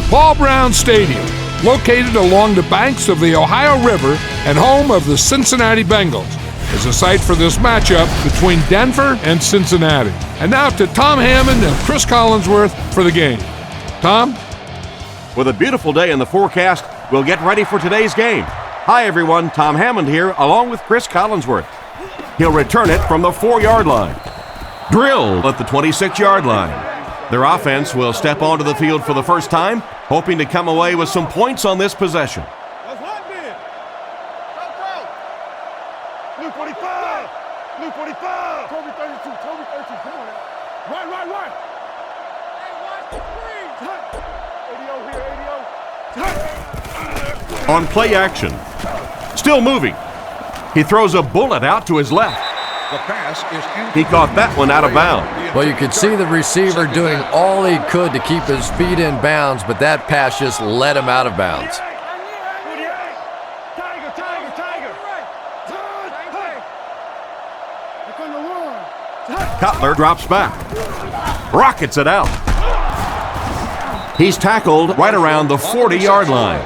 Paul Brown Stadium, located along the banks of the Ohio River and home of the Cincinnati Bengals, is a site for this matchup between Denver and Cincinnati. And now to Tom Hammond and Chris Collinsworth for the game. Tom? With a beautiful day in the forecast, we'll get ready for today's game. Hi everyone, Tom Hammond here, along with Chris Collinsworth. He'll return it from the 4-yard line. Drilled at the 26-yard line. Their offense will step onto the field for the first time, hoping to come away with some points on this possession. That's hot, man. Blue 45. Blue 45. Toby 32. Toby 32. Come on now. Right. Hey, 1, 3. ADO here. ADO. On play action. Still moving. He throws a bullet out to his left. The pass is He caught that one out of bounds. Well, you could see the receiver doing all he could to keep his feet in bounds, but that pass just let him out of bounds. Cutler drops back. Rockets it out. He's tackled right around the 40-yard line.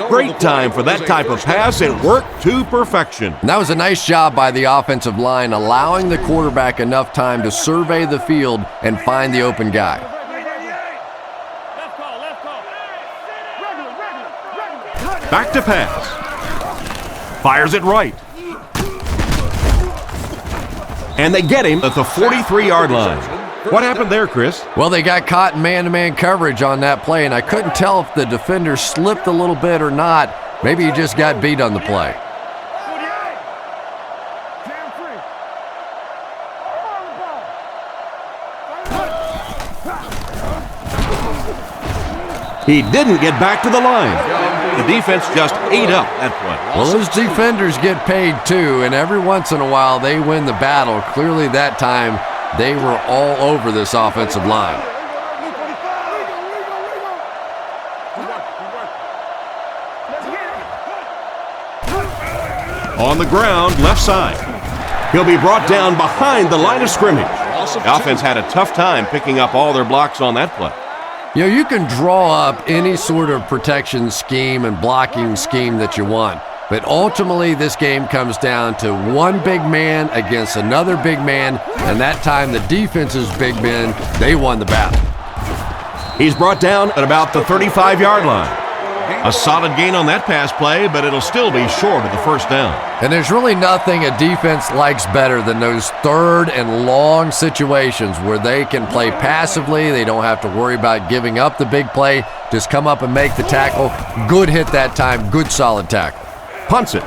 Great time for that type of pass. It worked to perfection. And that was a nice job by the offensive line, allowing the quarterback enough time to survey the field and find the open guy. Back to pass. Fires it right. And they get him at the 43-yard line. What happened there, Chris? Well, they got caught in man-to-man coverage on that play, and I couldn't tell if the defender slipped a little bit or not. Maybe he just got beat on the play. He didn't get back to the line. The defense just ate up that play. Well, those defenders get paid too, and every once in a while they win the battle. Clearly that time they were all over this offensive line. On the ground, left side. He'll be brought down behind the line of scrimmage. The offense had a tough time picking up all their blocks on that play. You know, you can draw up any sort of protection scheme and blocking scheme that you want, but ultimately this game comes down to one big man against another big man, and that time the defense's big men, they won the battle. He's brought down at about the 35-yard line. A solid gain on that pass play, but it'll still be short of the first down. And there's really nothing a defense likes better than those third and long situations where they can play passively. They don't have to worry about giving up the big play. Just come up and make the tackle. Good hit that time. Good solid tackle. Punts it.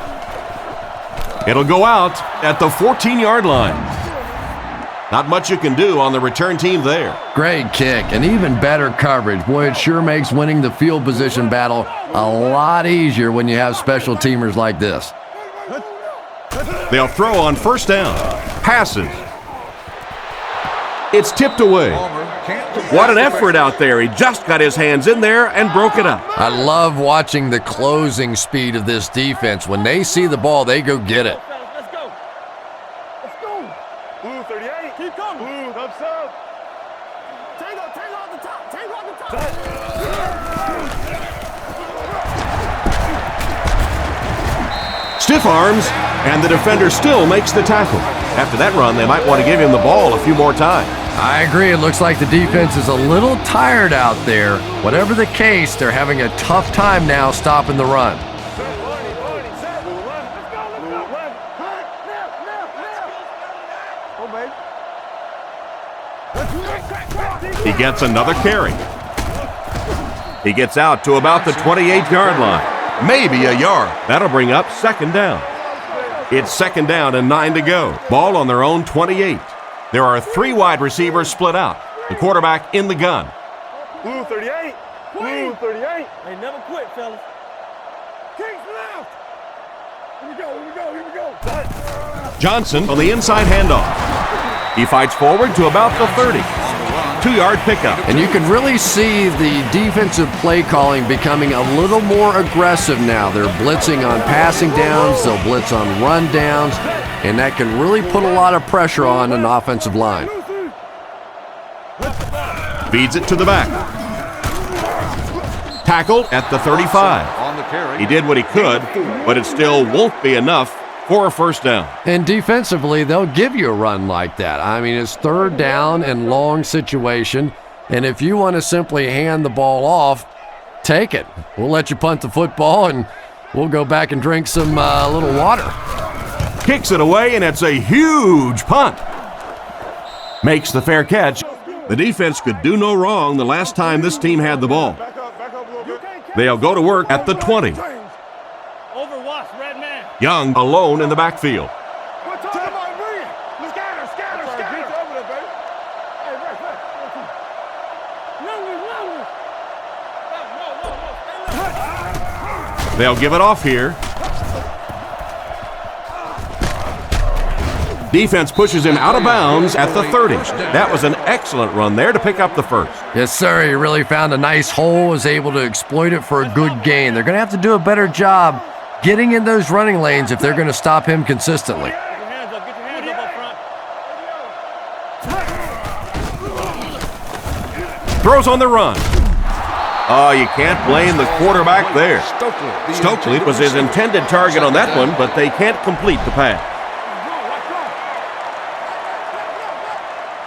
It'll go out at the 14-yard line. Not much you can do on the return team there. Great kick and even better coverage. Boy, it sure makes winning the field position battle a lot easier when you have special teamers like this. They'll throw on first down. Passes. It's tipped away. What an effort out there. He just got his hands in there and broke it up. I love watching the closing speed of this defense. When they see the ball, they go get it. Blue 38. Keep coming. Blue, up sub. Tango on the top. Tango on the top. Stiff arms, and the defender still makes the tackle. After that run, they might want to give him the ball a few more times. I agree. It looks like the defense is a little tired out there. Whatever the case, they're having a tough time now stopping the run. He gets another carry. He gets out to about the 28-yard line. Maybe a yard. That'll bring up second down. It's second down and 9 to go. Ball on their own 28. There are 3 wide receivers split out. The quarterback in the gun. Blue 38. Blue 38. They never quit, fellas. Kings left. Here we go. Johnson on the inside handoff. He fights forward to about the 30. 2-yard pickup. And you can really see the defensive play calling becoming a little more aggressive now. They're blitzing on passing downs, they'll blitz on run downs, and that can really put a lot of pressure on an offensive line. Feeds it to the back. Tackled at the 35. He did what he could, but it still won't be enough for a first down. And defensively, they'll give you a run like that. I mean, it's third down and long situation, and if you want to simply hand the ball off, take it. We'll let you punt the football, and we'll go back and drink some little water. Kicks it away, and it's a huge punt. Makes the fair catch. The defense could do no wrong the last time this team had the ball. They'll go to work at the 20. Overwatch, red man. Young alone in the backfield. They'll give it off here. Defense pushes him out of bounds at the 30. That was an excellent run there to pick up the first. Yes, sir. He really found a nice hole, was able to exploit it for a good gain. They're going to have to do a better job getting in those running lanes if they're going to stop him consistently. Get your hands up up front. Throws on the run. Oh, you can't blame the quarterback there. Stokely was his intended target on that one, but they can't complete the pass.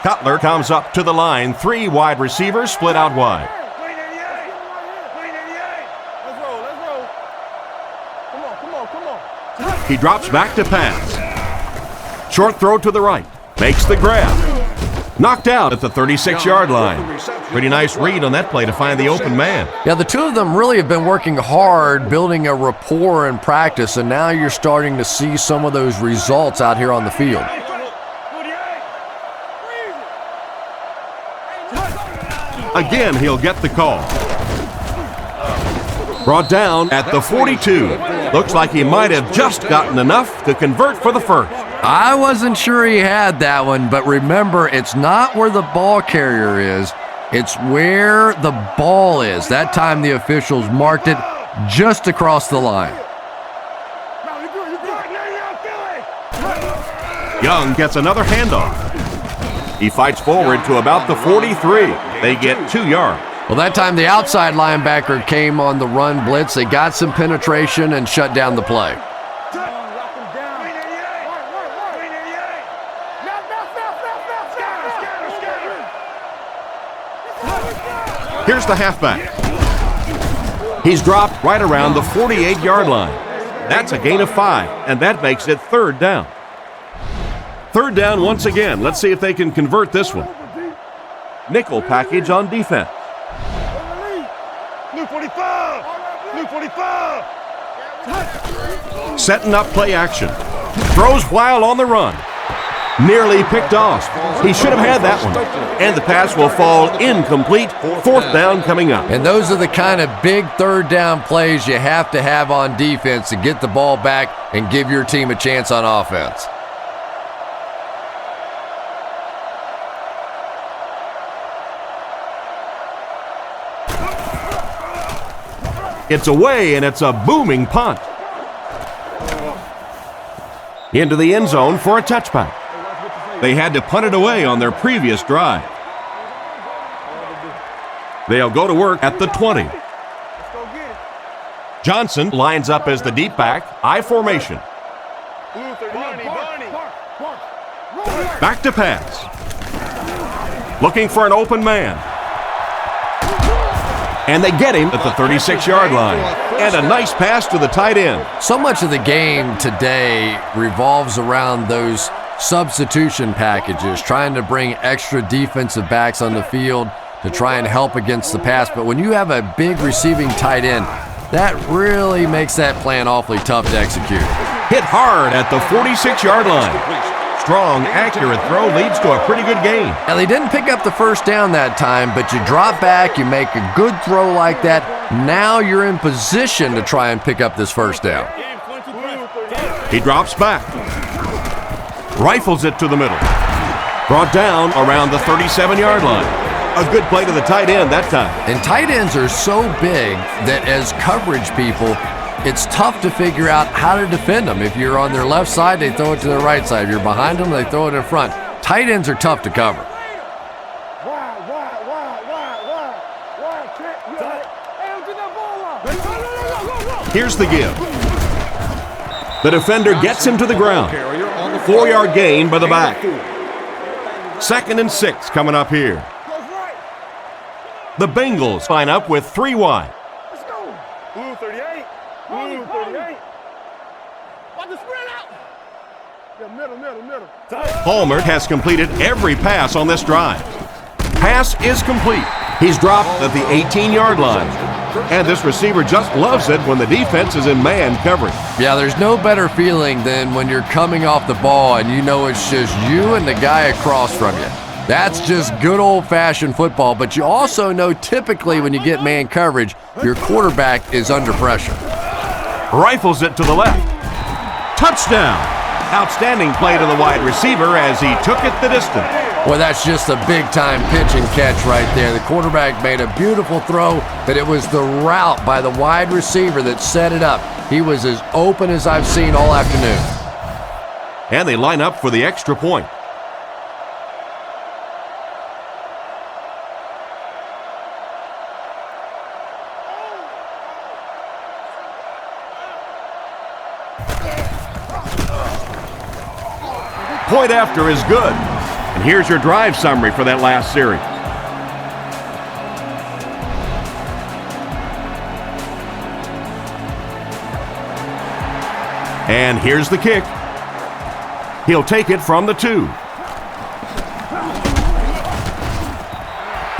Cutler comes up to the line. 3 wide receivers split out wide. He drops back to pass. Short throw to the right. Makes the grab. Knocked out at the 36-yard line. Pretty nice read on that play to find the open man. Yeah, the two of them really have been working hard, building a rapport in practice, and now you're starting to see some of those results out here on the field. Again, he'll get the call. Brought down at the 42. Looks like he might have just gotten enough to convert for the first. I wasn't sure he had that one, but remember, it's not where the ball carrier is. It's where the ball is. That time the officials marked it just across the line. Young gets another handoff. He fights forward to about the 43. They get 2 yards. Well, that time the outside linebacker came on the run blitz. They got some penetration and shut down the play. Here's the halfback. He's dropped right around the 48-yard line. That's a gain of 5, and that makes it 3rd down. 3rd down once again. Let's see if they can convert this one. Nickel package on defense. Blue 45! Blue 45! Setting up play action. Throws while on the run. Nearly picked off. He should have had that one. And the pass will fall incomplete. 4th down coming up. And those are the kind of big 3rd down plays you have to have on defense to get the ball back and give your team a chance on offense. It's away, and it's a booming punt. Into the end zone for a touchback. They had to punt it away on their previous drive. They'll go to work at the 20. Johnson lines up as the deep back, I formation. Back to pass. Looking for an open man. And they get him at the 36-yard line. And a nice pass to the tight end. So much of the game today revolves around those substitution packages, trying to bring extra defensive backs on the field to try and help against the pass. But when you have a big receiving tight end, that really makes that plan awfully tough to execute. Hit hard at the 46-yard line. Strong, accurate throw leads to a pretty good gain. Now, they didn't pick up the first down that time, but you drop back, you make a good throw like that. Now you're in position to try and pick up this first down. He drops back. Rifles it to the middle. Brought down around the 37-yard line. A good play to the tight end that time. And tight ends are so big that as coverage people, it's tough to figure out how to defend them. If you're on their left side, they throw it to their right side. If you're behind them, they throw it in front. Tight ends are tough to cover. Here's the give. The defender gets him to the ground. 4-yard gain by the back. 2nd and 6 coming up here. The Bengals line up with 3 wide. Let's go. Blue 38. Blue 38. Watch the spread out. Yeah, middle. Palmer has completed every pass on this drive. Pass is complete. He's dropped at the 18-yard line. And this receiver just loves it when the defense is in man coverage. Yeah, there's no better feeling than when you're coming off the ball and you know it's just you and the guy across from you. That's just good old-fashioned football, but you also know typically when you get man coverage, your quarterback is under pressure. Rifles it to the left. Touchdown! Outstanding play to the wide receiver as he took it the distance. Well, that's just a big-time pitch and catch right there. The quarterback made a beautiful throw, but it was the route by the wide receiver that set it up. He was as open as I've seen all afternoon. And they line up for the extra point. Point after is good. And here's your drive summary for that last series. And here's the kick. He'll take it from the 2.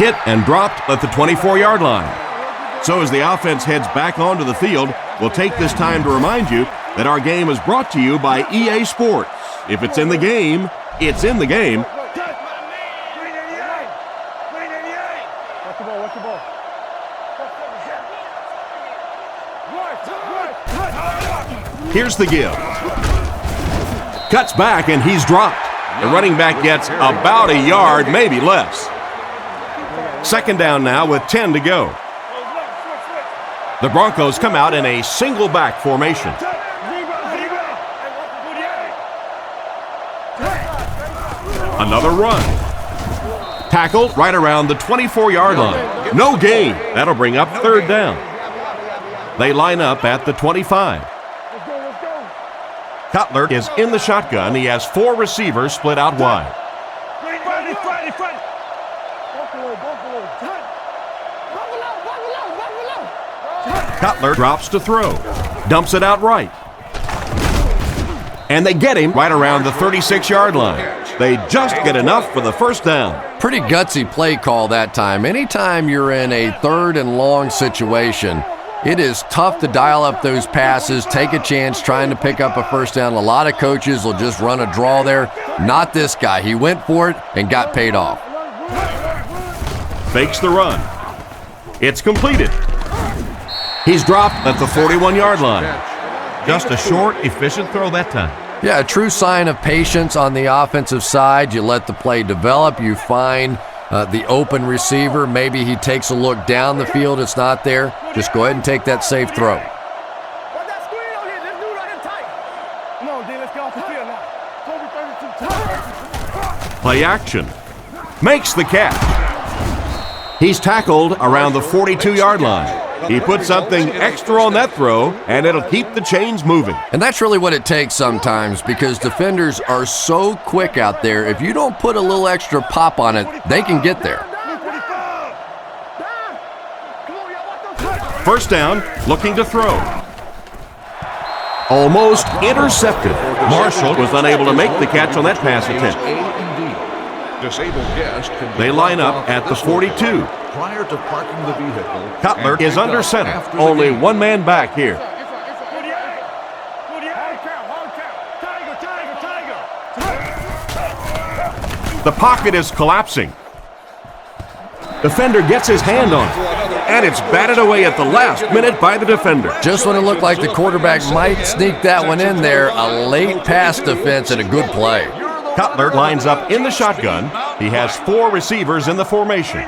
Hit and dropped at the 24-yard line. So as the offense heads back onto the field, we'll take this time to remind you that our game is brought to you by EA Sports. If it's in the game, it's in the game. Here's the give. Cuts back and he's dropped. The running back gets about a yard, maybe less. 2nd down now with 10 to go. The Broncos come out in a single back formation. Another run. Tackled right around the 24-yard line. No gain. That'll bring up 3rd down. They line up at the 25. Cutler is in the shotgun. He has 4 receivers split out wide. Cutler drops to throw. Dumps it out right. And they get him right around the 36-yard line. They just get enough for the 1st down. Pretty gutsy play call that time. Anytime you're in a 3rd and long situation, it is tough to dial up those passes, take a chance trying to pick up a 1st down. A lot of coaches will just run a draw there. Not this guy. He went for it and got paid off. Fakes the run. It's completed. He's dropped at the 41-yard line. Just a short, efficient throw that time. Yeah, a true sign of patience on the offensive side. You let the play develop. You find the open receiver. Maybe he takes a look down the field. It's not there. Just go ahead and take that safe throw. Play action. Makes the catch. He's tackled around the 42-yard line. He put something extra on that throw, and it'll keep the chains moving. And that's really what it takes sometimes because defenders are so quick out there. If you don't put a little extra pop on it, they can get there. 1st down, looking to throw. Almost intercepted. Marshall was unable to make the catch on that pass attempt. They line up at the 42. Prior to parking the vehicle, Cutler is under center. Only one man back here. The pocket is collapsing. Defender gets his hand on it, and it's batted away at the last minute by the defender. Just when it looked like the quarterback might sneak that one in there, a late pass defense and a good play. Cutler lines up in the shotgun. He has 4 receivers in the formation.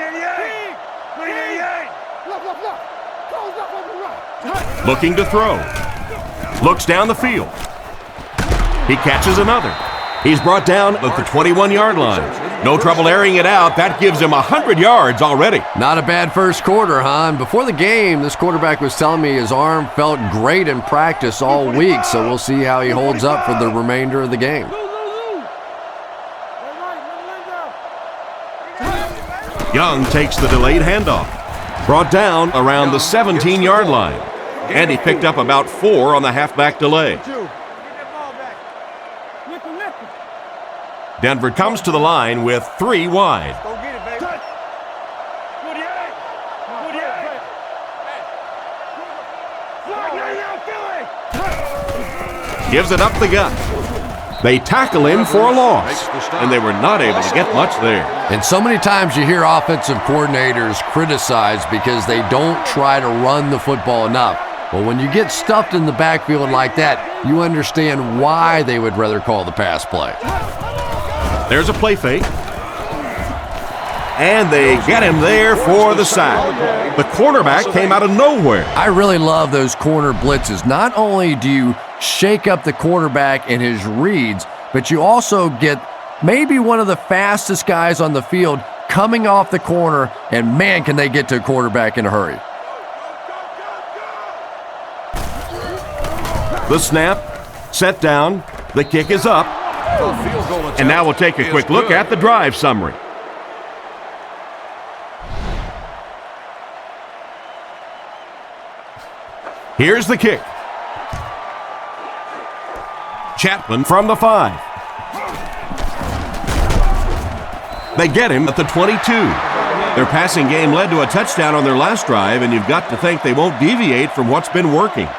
Looking to throw. Looks down the field. He catches another. He's brought down at the 21-yard line. No trouble airing it out. That gives him 100 yards already. Not a bad first quarter, huh? And before the game, this quarterback was telling me his arm felt great in practice all week, so we'll see how he holds up for the remainder of the game. Young takes the delayed handoff. Brought down around the 17-yard line. And he picked up about 4 on the halfback delay. Denver comes to the line with 3 wide. Go get it, baby. 48. Gives it up the gut. They tackle him for a loss, and they were not able to get much there. And so many times you hear offensive coordinators criticized because they don't try to run the football enough. Well, when you get stuffed in the backfield like that, you understand why they would rather call the pass play. There's a play fake. And they get him there for the sack. The cornerback came out of nowhere. I really love those corner blitzes. Not only do you shake up the quarterback and his reads, but you also get maybe one of the fastest guys on the field coming off the corner, and man, can they get to a quarterback in a hurry. The snap, set down, the kick is up. And now we'll take a quick look at the drive summary. Here's the kick. Chapman from the 5. They get him at the 22. Their passing game led to a touchdown on their last drive, and you've got to think they won't deviate from what's been working.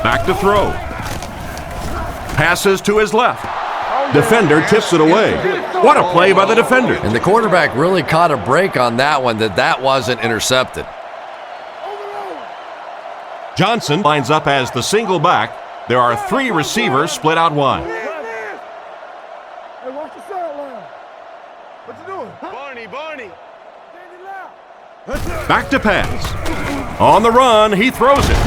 Back to throw. Passes to his left. Defender tips it away. What a play by the defender. And the quarterback really caught a break on that one, that wasn't intercepted. Johnson lines up as the single back. There are 3 receivers split out wide. Hey, watch the sideline. What you doing? Barney. Back to pass. On the run, he throws it.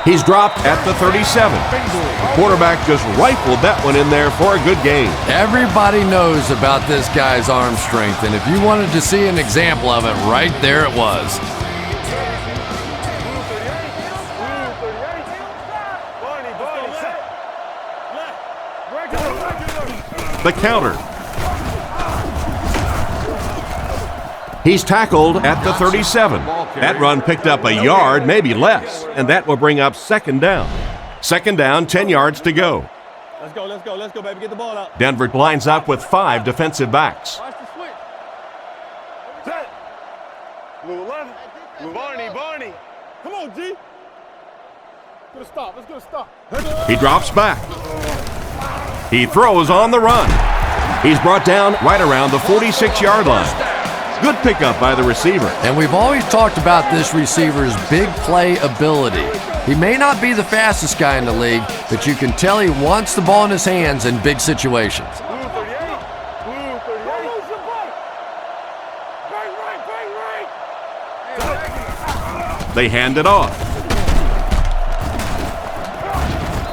He's dropped at the 37. The quarterback just rifled that one in there for a good game. Everybody knows about this guy's arm strength, and if you wanted to see an example of it, right there it was. The counter. He's tackled at the 37. That run picked up a yard, maybe less, and that will bring up second down. Second down, 10 yards to go. Let's go, baby. Get the ball out. Denver lines up with 5 defensive backs. Watch the switch. Set. Blue 11. Blue Barney. Come on, G. Let's get a stop. He drops back. He throws on the run. He's brought down right around the 46-yard line. Good pickup by the receiver. And we've always talked about this receiver's big play ability. He may not be the fastest guy in the league, but you can tell he wants the ball in his hands in big situations. Blue 38. Bang right. They hand it off.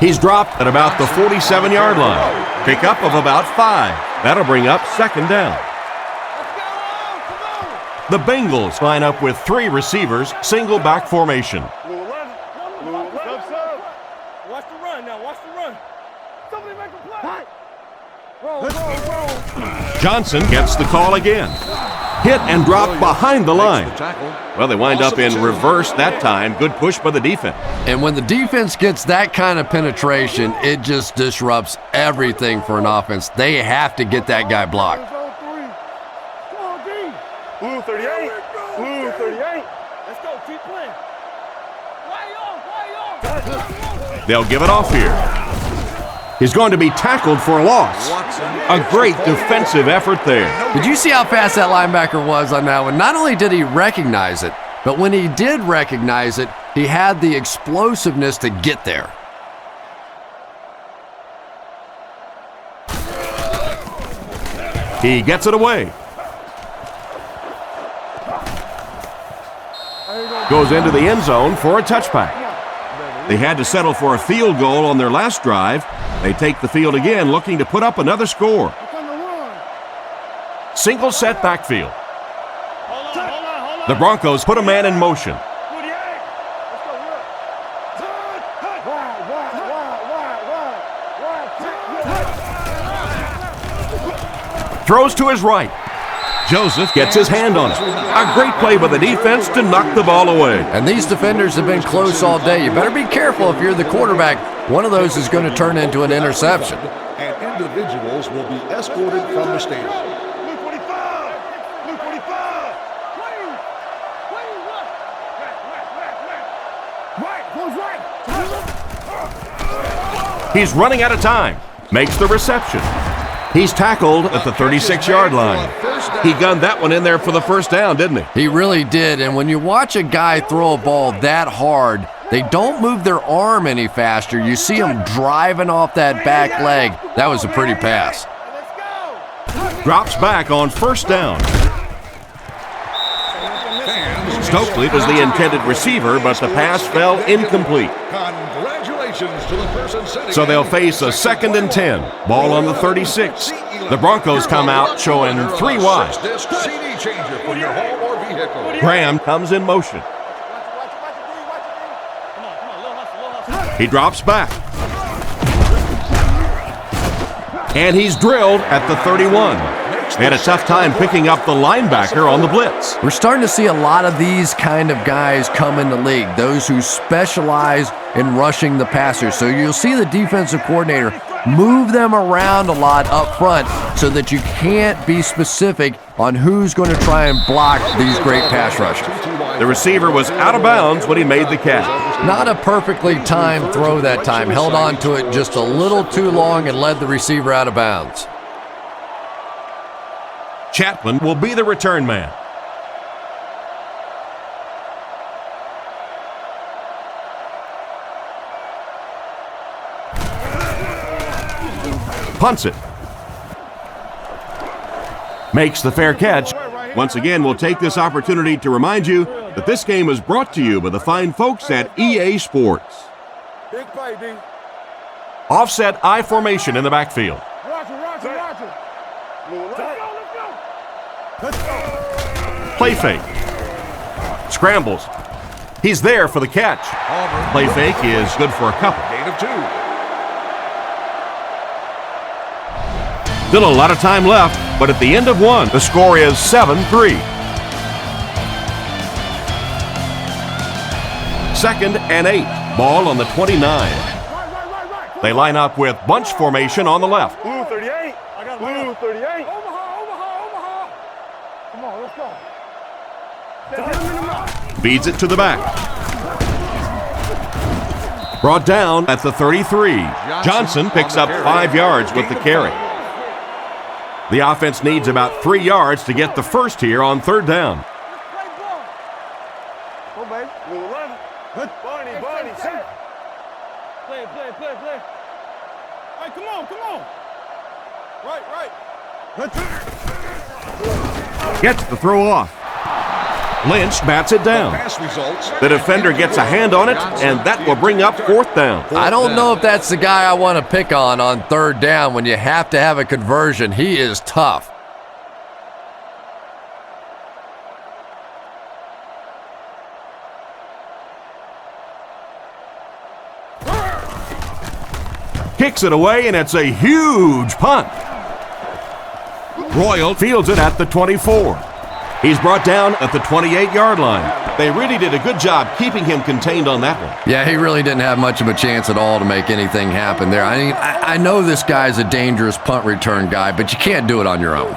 He's dropped at about the 47-yard line. Pickup of about 5. That'll bring up second down. The Bengals line up with 3 receivers, single back formation. Blue 11. Watch the run now. Somebody make a play. Roll. Johnson gets the call again. Hit and dropped behind the line. Well, they wind up in reverse that time. Good push by the defense. And when the defense gets that kind of penetration, it just disrupts everything for an offense. They have to get that guy blocked. Blue 38. Let's go. Keep playing. Way on. They'll give it off here. He's going to be tackled for a loss. A great defensive effort there. Did you see how fast that linebacker was on that one? Not only did he recognize it, but when he did recognize it, he had the explosiveness to get there. He gets it away. goes into the end zone for a touchback. They had to settle for a field goal on their last drive. They take the field again, looking to put up another score. Single set backfield. The Broncos put a man in motion. Throws to his right. Joseph gets his hand on it. A great play by the defense to knock the ball away. And these defenders have been close all day. You better be careful if you're the quarterback. One of those is going to turn into an interception. And individuals will be escorted from the stadium. He's running out of time. Makes the reception. He's tackled at the 36-yard line. He gunned that one in there for the first down, didn't he? He really did. And when you watch a guy throw a ball that hard, they don't move their arm any faster. You see him driving off that back leg. That was a pretty pass. Drops back on first down. Stokely was the intended receiver, but the pass fell incomplete. So they'll face a 2nd and 10. Ball on the 36. The Broncos come out showing 3 wide. Graham comes in motion. He drops back. And he's drilled at the 31. They had a tough time picking up the linebacker on the blitz. We're starting to see a lot of these kind of guys come in the league, those who specialize in rushing the passer. So you'll see the defensive coordinator move them around a lot up front so that you can't be specific on who's going to try and block these great pass rushers. The receiver was out of bounds when he made the catch. Not a perfectly timed throw that time. Held on to it just a little too long and led the receiver out of bounds. Chapman will be the return man. Punts it. Makes the fair catch. Once again, we'll take this opportunity to remind you that this game is brought to you by the fine folks at EA Sports. Big play, D. Offset I formation in the backfield. Roger. Let's go. Play fake. Scrambles. He's there for the catch. Play fake is good for a couple. Gain of 2. Still a lot of time left, but at the end of one, the score is 7-3. 2nd and 8. Ball on the 29. They line up with bunch formation on the left. Blue 38. Blue 38. Omaha. Come on, let's go. Feeds it to the back. Brought down at the 33. Johnson picks up 5 yards with the carry. The offense needs about 3 yards to get the first here on 3rd down. Go, baby. Blue 11. Barney, set. Play. Hey, come on. Right. Gets the throw off. Lynch bats it down. The defender gets a hand on it, and that will bring up 4th down. I don't know if that's the guy I want to pick on 3rd down when you have to have a conversion. He is tough. Kicks it away, and it's a huge punt. Royal fields it at the 24. He's brought down at the 28-yard line. They really did a good job keeping him contained on that one. Yeah, he really didn't have much of a chance at all to make anything happen there. I mean, I know this guy's a dangerous punt return guy, but you can't do it on your own.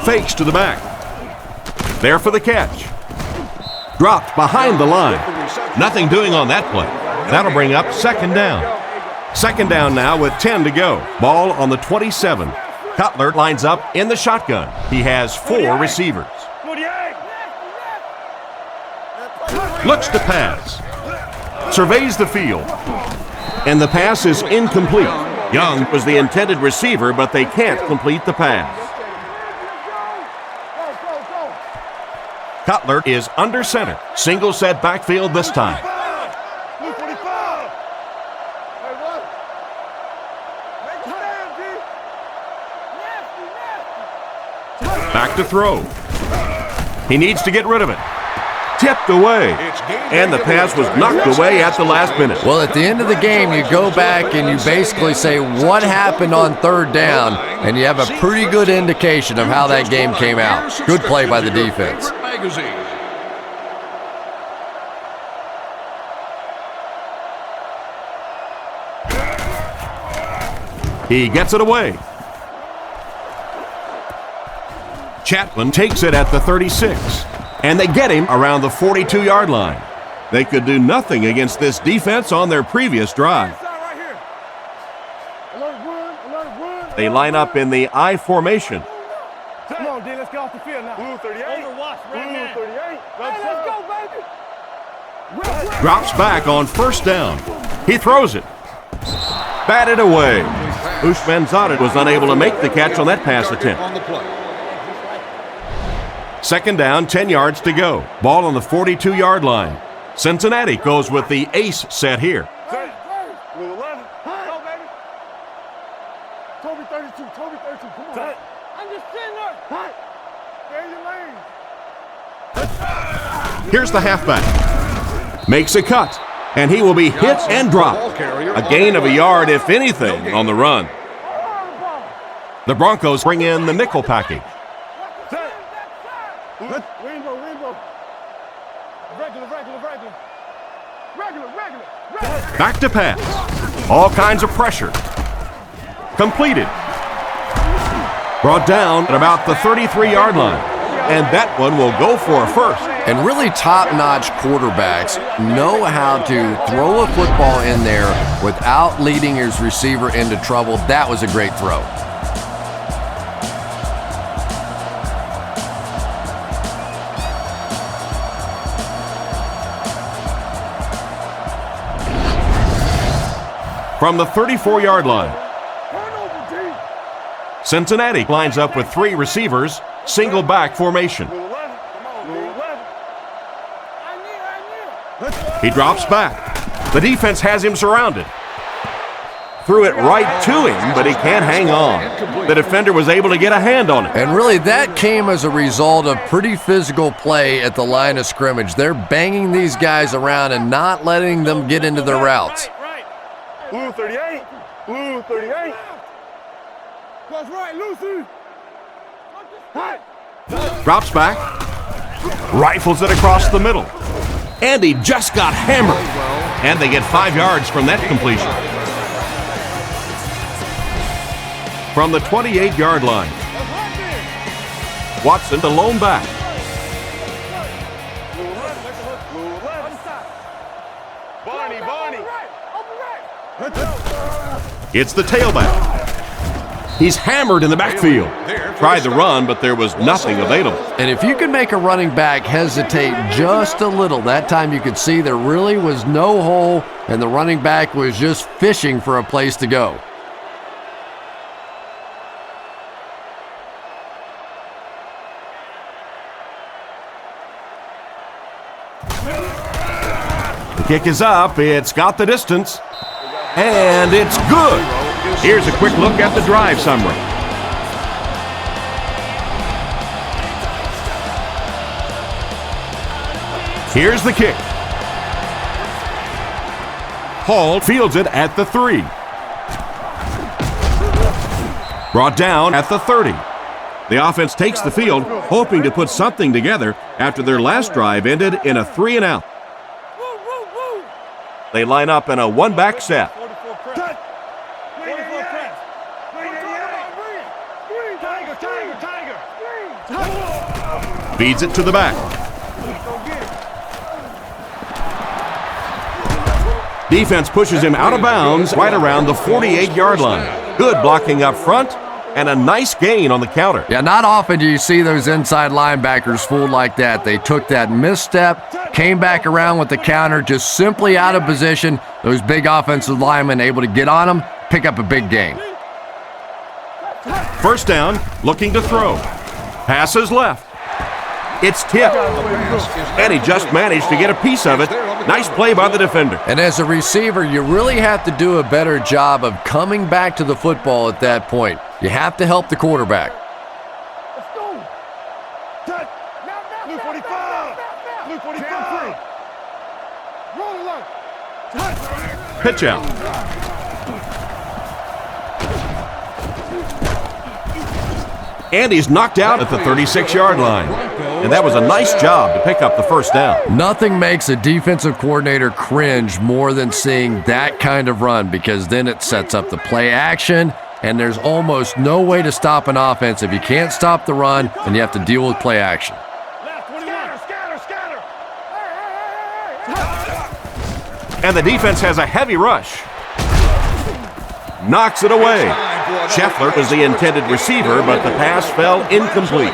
Fakes to the back. There for the catch. Dropped behind the line. Nothing doing on that play. That'll bring up 2nd down. 2nd down now with 10 to go. Ball on the 27. Cutler lines up in the shotgun. He has 4 receivers. Looks to pass. Surveys the field. And the pass is incomplete. Young was the intended receiver, but they can't complete the pass. Cutler is under center. Single set backfield this time. Back to throw. He needs to get rid of it. Tipped away. And the pass was knocked away at the last minute. Well, at the end of the game, you go back and you basically say what happened on third down, and you have a pretty good indication of how that game came out. Good play by the defense. He gets it away. Chapman takes it at the 36, and they get him around the 42-yard line. They could do nothing against this defense on their previous drive. They line up in the I formation. Come on, D, let's get off the field now. Blue 38. Overwatch right now. Blue 38. Hey, let's go, baby. Drops back on first down. He throws it. Batted away. Ushmanzadeh was unable to make the catch on that pass attempt. Second down, 10 yards to go. Ball on the 42-yard line. Cincinnati goes with the ace set here. Blue 11. Go, baby. Toby 32. Toby 32. Come on. I'm just sitting there. Stay in your lane. Here's the halfback. Makes a cut. And he will be hit and dropped. A gain of a yard, if anything, on the run. The Broncos bring in the nickel package. Rainbow. Regular. Back to pass. All kinds of pressure. Completed. Brought down at about the 33-yard line. And that one will go for a first. And really top-notch quarterbacks know how to throw a football in there without leading his receiver into trouble. That was a great throw. From the 34-yard line. Cincinnati lines up with three receivers, single back formation. He drops back. The defense has him surrounded. Threw it right to him, but he can't hang on. The defender was able to get a hand on it. And really, that came as a result of pretty physical play at the line of scrimmage. They're banging these guys around and not letting them get into their routes. Blue 38. Blue 38. That's right, Lucy. Drops back. Rifles it across the middle. And he just got hammered. And they get 5 yards from that completion. From the 28-yard line. Watson, the lone back. It's the tailback. He's hammered in the backfield. Tried the run, but there was nothing available. And if you could make a running back hesitate just a little, that time you could see there really was no hole, and the running back was just fishing for a place to go. The kick is up. It's got the distance. And it's good. Here's a quick look at the drive summary. Here's the kick. Hall fields it at the 3. Brought down at the 30. The offense takes the field, hoping to put something together after their last drive ended in a 3-and-out. They line up in a one-back set. Feeds it to the back. Defense pushes him out of bounds right around the 48-yard line. Good blocking up front and a nice gain on the counter. Yeah, not often do you see those inside linebackers fooled like that. They took that misstep, came back around with the counter, just simply out of position. Those big offensive linemen able to get on them pick up a big gain. First down, looking to throw. Passes left. It's tipped. And he just managed to get a piece of it. Nice play by the defender. And as a receiver, you really have to do a better job of coming back to the football at that point. You have to help the quarterback. Let's go. Blue 45. Blue 45. Roll it. Pitch out. And he's knocked out at the 36-yard line. And that was a nice job to pick up the first down. Nothing makes a defensive coordinator cringe more than seeing that kind of run, because then it sets up the play action, and there's almost no way to stop an offense if you can't stop the run and you have to deal with play action. And the defense has a heavy rush. Knocks it away. Scheffler was the intended receiver, but the pass fell incomplete.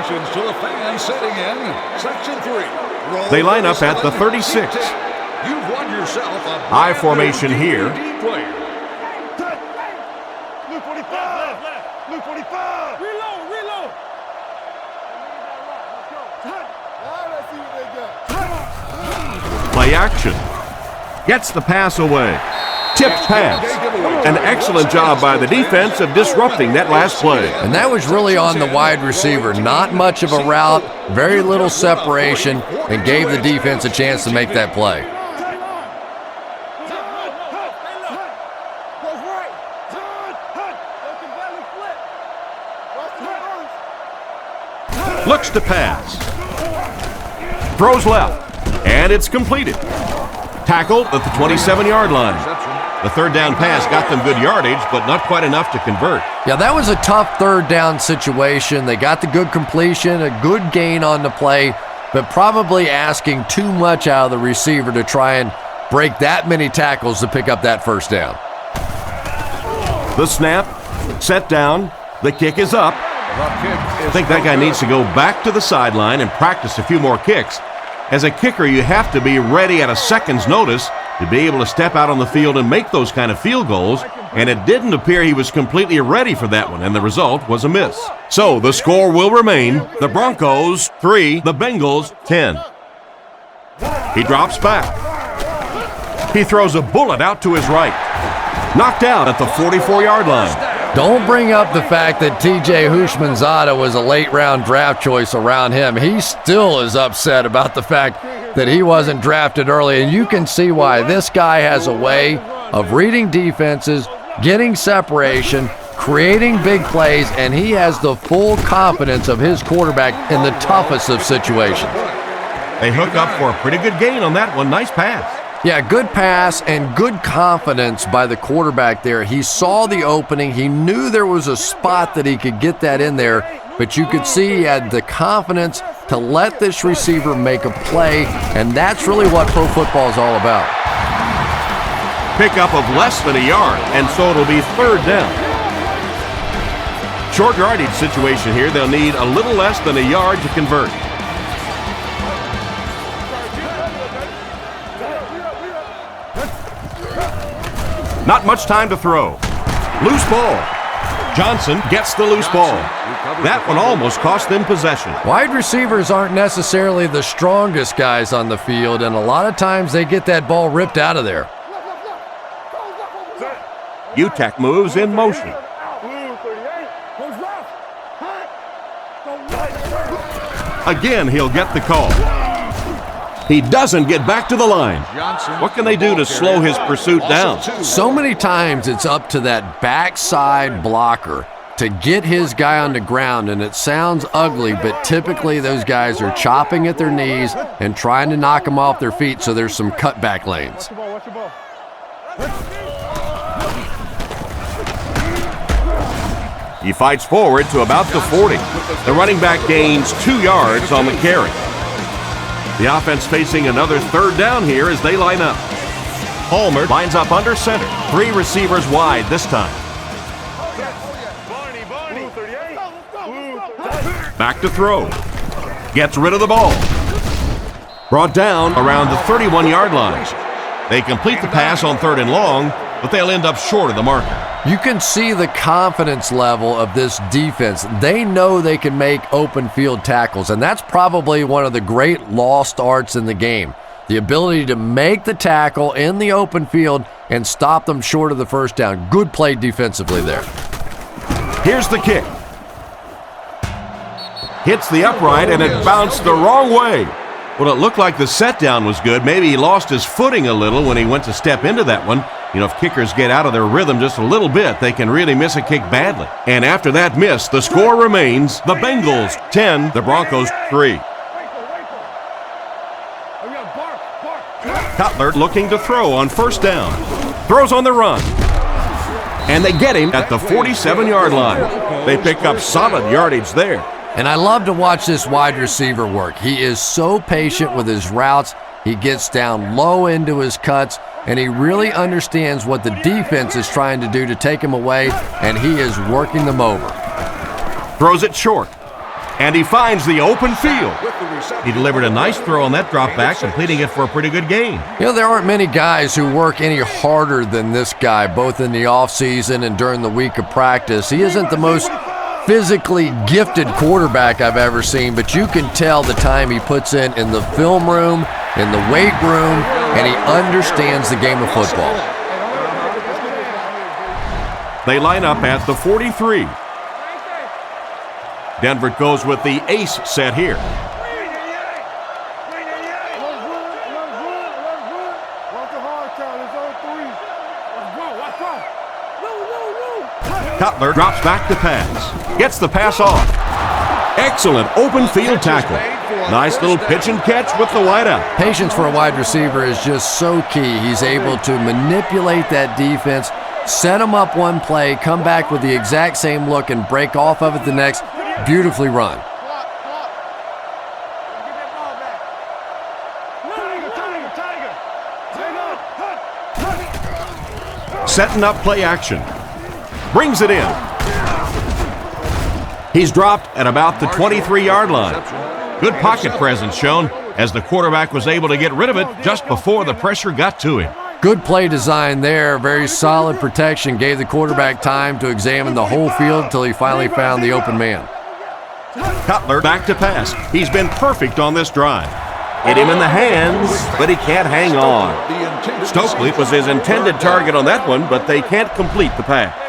They line up at the 36. High formation here. Blue 45. Blue 45. Reload. Play action. Gets the pass away. Tipped pass. An excellent job by the defense of disrupting that last play. And that was really on the wide receiver. Not much of a route, very little separation, and gave the defense a chance to make that play. Looks to pass. Throws left. And it's completed. Tackled at the 27-yard line. The third down pass got them good yardage, but not quite enough to convert. Yeah, that was a tough third down situation. They got the good completion, a good gain on the play, but probably asking too much out of the receiver to try and break that many tackles to pick up that first down. The snap, set down, the kick is up. I think that guy needs to go back to the sideline and practice a few more kicks. As a kicker, you have to be ready at a second's notice to be able to step out on the field and make those kind of field goals, and it didn't appear he was completely ready for that one, and the result was a miss. So the score will remain the Broncos 3, the Bengals 10. He drops back. He throws a bullet out to his right. Knocked out at the 44-yard line. Don't bring up the fact that T.J. Houshmandzadeh was a late-round draft choice around him. He still is upset about the fact that he wasn't drafted early, and you can see why. This guy has a way of reading defenses, getting separation, creating big plays, and he has the full confidence of his quarterback in the toughest of situations. They hook up for a pretty good gain on that one. Nice pass. Yeah, good pass and good confidence by the quarterback there. He saw the opening. He knew there was a spot that he could get that in there, but you could see he had the confidence to let this receiver make a play, and that's really what pro football is all about. Pickup of less than a yard, and so it'll be third down. Short yardage situation here. They'll need a little less than a yard to convert. Not much time to throw. Loose ball. Johnson gets the loose ball. That one almost cost them possession. Wide receivers aren't necessarily the strongest guys on the field, and a lot of times they get that ball ripped out of there. UTEC moves in motion. Again, he'll get the call. He doesn't get back to the line. What can they do to slow his pursuit down? So many times it's up to that backside blocker to get his guy on the ground, and it sounds ugly, but typically those guys are chopping at their knees and trying to knock them off their feet, so there's some cutback lanes. He fights forward to about the 40. The running back gains 2 yards on the carry. The offense facing another third down here as they line up. Palmer lines up under center. 3 receivers wide this time. Back to throw. Gets rid of the ball. Brought down around the 31-yard line. They complete the pass on 3rd and long, but they'll end up short of the marker. You can see the confidence level of this defense. They know they can make open field tackles, and that's probably one of the great lost arts in the game. The ability to make the tackle in the open field and stop them short of the first down. Good play defensively there. Here's the kick. Hits the upright, and it bounced the wrong way. Well, it looked like the set down was good. Maybe he lost his footing a little when he went to step into that one. You know, if kickers get out of their rhythm just a little bit, they can really miss a kick badly. And after that miss, the score remains the Bengals 10, the Broncos 3. Cutler looking to throw on first down. Throws on the run. And they get him at the 47-yard line. They pick up solid yardage there. And I love to watch this wide receiver work. He is so patient with his routes. He gets down low into his cuts, and he really understands what the defense is trying to do to take him away, and he is working them over. Throws it short, and he finds the open field. He delivered a nice throw on that drop back, completing it for a pretty good gain. You know, there aren't many guys who work any harder than this guy, both in the offseason and during the week of practice. He isn't the most physically gifted quarterback I've ever seen, but you can tell the time he puts in the film room, in the weight room, and he understands the game of football. They line up at the 43. Denver goes with the ace set here. Cutler drops back to pass. Gets the pass off. Excellent open field tackle. Nice little pitch and catch with the wideout. Patience for a wide receiver is just so key. He's able to manipulate that defense, set them up one play, come back with the exact same look, and break off of it the next. Beautifully run. Setting up play action. Brings it in. He's dropped at about the 23-yard line. Good pocket presence shown as the quarterback was able to get rid of it just before the pressure got to him. Good play design there. Very solid protection. Gave the quarterback time to examine the whole field until he finally found the open man. Cutler back to pass. He's been perfect on this drive. Hit him in the hands, but he can't hang on. Stokely was his intended target on that one, but they can't complete the pass.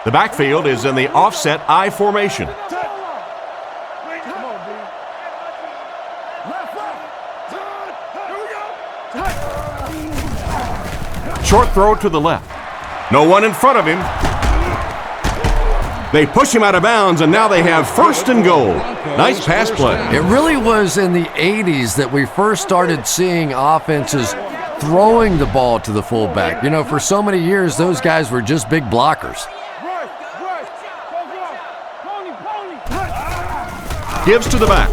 The backfield is in the offset I formation. Short throw to the left. No one in front of him. They push him out of bounds, and now they have first and goal. Nice pass play. It really was in the 80s that we first started seeing offenses throwing the ball to the fullback. You know, for so many years, those guys were just big blockers. Gives to the back,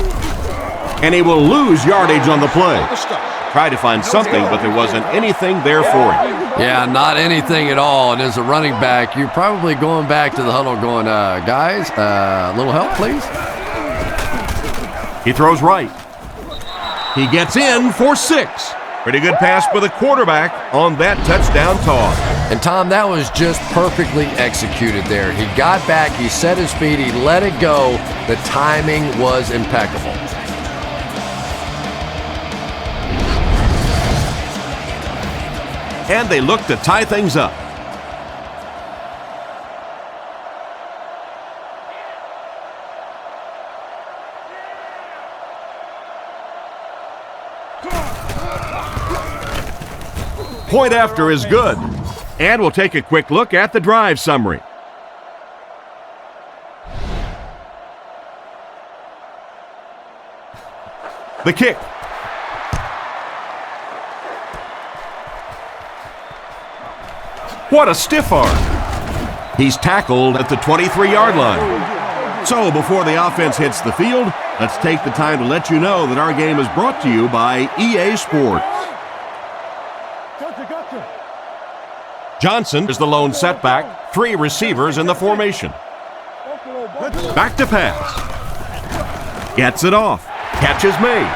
and he will lose yardage on the play. Tried to find something, but there wasn't anything there for him. Yeah, not anything at all. And as a running back, you're probably going back to the huddle going, guys, a little help, please? He throws right. He gets in for 6. Pretty good pass for the quarterback on that touchdown toss. And Tom, that was just perfectly executed there. He got back, he set his feet, he let it go. The timing was impeccable. And they look to tie things up. Point after is good. And we'll take a quick look at the drive summary. The kick. What a stiff arm. He's tackled at the 23-yard line. So before the offense hits the field, let's take the time to let you know that our game is brought to you by EA Sports. Johnson is the lone setback. 3 receivers in the formation. Back to pass. Gets it off. Catch is made.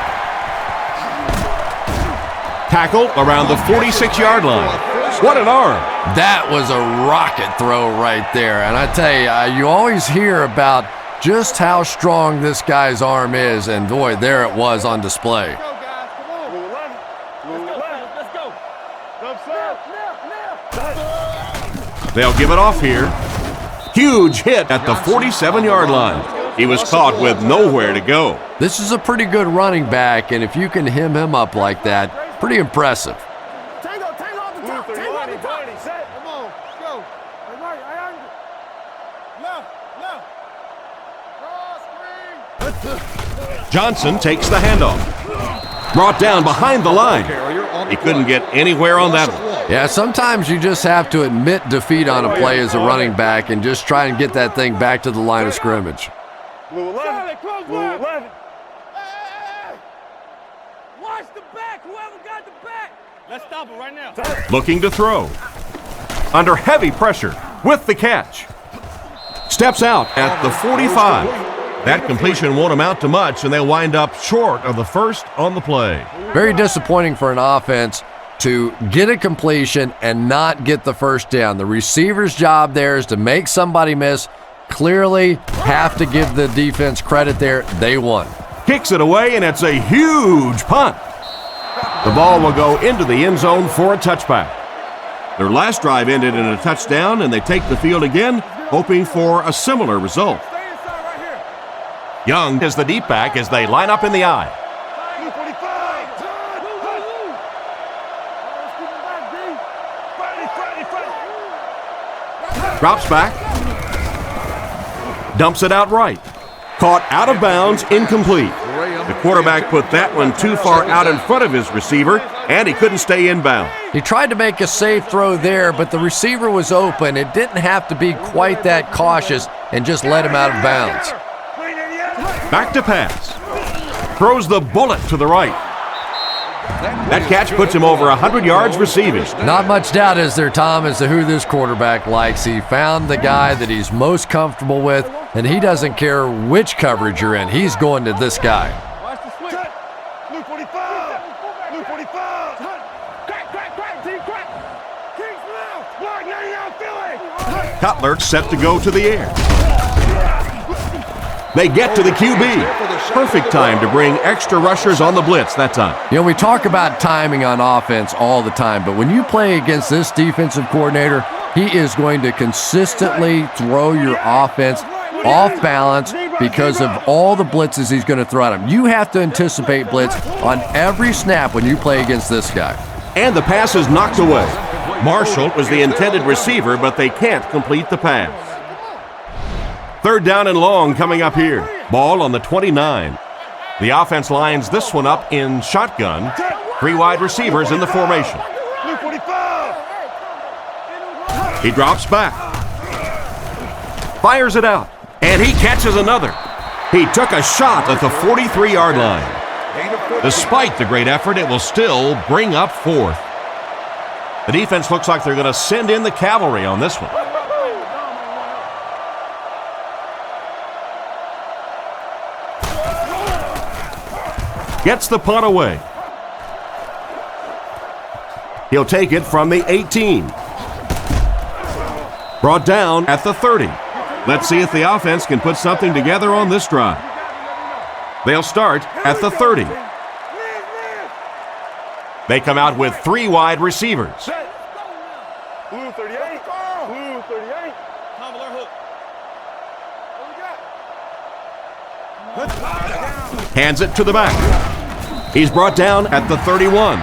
Tackle around the 46-yard line. What an arm. That was a rocket throw right there. And I tell you, you always hear about just how strong this guy's arm is. And boy, there it was on display. They'll give it off here. Huge hit at the 47-yard line. He was caught with nowhere to go. This is a pretty good running back, and if you can hem him up like that, pretty impressive. Johnson takes the handoff. Brought down behind the line. He couldn't get anywhere on that one. Yeah, sometimes you just have to admit defeat on a play as a running back and just try and get that thing back to the line of scrimmage. Blue 11. Blue 11. Watch the back. Whoever got the back. Let's stop him right now. Looking to throw. Under heavy pressure with the catch. Steps out at the 45. That completion won't amount to much, and they'll wind up short of the first on the play. Very disappointing for an offense to get a completion and not get the first down. The receiver's job there is to make somebody miss. Clearly have to give the defense credit there. They won. Kicks it away, and it's a huge punt. The ball will go into the end zone for a touchback. Their last drive ended in a touchdown, and they take the field again, hoping for a similar result. Young is the deep back as they line up in the I. Drops back. Dumps it out right. Caught out of bounds, incomplete. The quarterback put that one too far out in front of his receiver, and he couldn't stay inbound. He tried to make a safe throw there, but the receiver was open. It didn't have to be quite that cautious and just let him out of bounds. Back to pass. Throws the bullet to the right. That catch puts him over 100 yards receiving. Not much doubt, is there, Tom, as to who this quarterback likes. He found the guy that he's most comfortable with, and he doesn't care which coverage you're in. He's going to this guy. Watch the switch. Blue 45. Blue 45. Crack, crack, crack, team, crack. Kings now. Block 99 Philly. Cutler set to go to the air. They get to the QB. Perfect time to bring extra rushers on the blitz that time. You know, we talk about timing on offense all the time, but when you play against this defensive coordinator, he is going to consistently throw your offense off balance because of all the blitzes he's going to throw at him. You have to anticipate blitz on every snap when you play against this guy. And the pass is knocked away. Marshall was the intended receiver, but they can't complete the pass. Third down and long coming up here. Ball on the 29. The offense lines this one up in shotgun. 3 wide receivers in the formation. He drops back. Fires it out. And he catches another. He took a shot at the 43-yard line. Despite the great effort, it will still bring up fourth. The defense looks like they're going to send in the cavalry on this one. Gets the punt away. He'll take it from the 18. Brought down at the 30. Let's see if the offense can put something together on this drive. They'll start at the 30. They come out with 3 wide receivers. Blue 38. Blue 38. Tom Miller hook. Hands it to the back. He's brought down at the 31.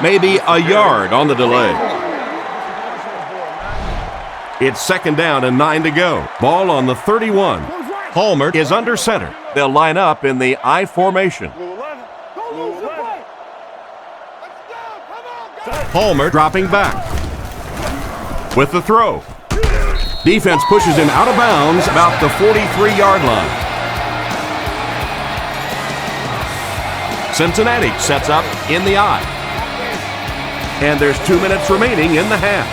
Maybe a yard on the delay. It's second down and 9 to go. Ball on the 31. Palmer is under center. They'll line up in the I formation. Palmer dropping back. With the throw. Defense pushes him out of bounds about the 43-yard line. Cincinnati sets up in the I. And there's 2 minutes remaining in the half.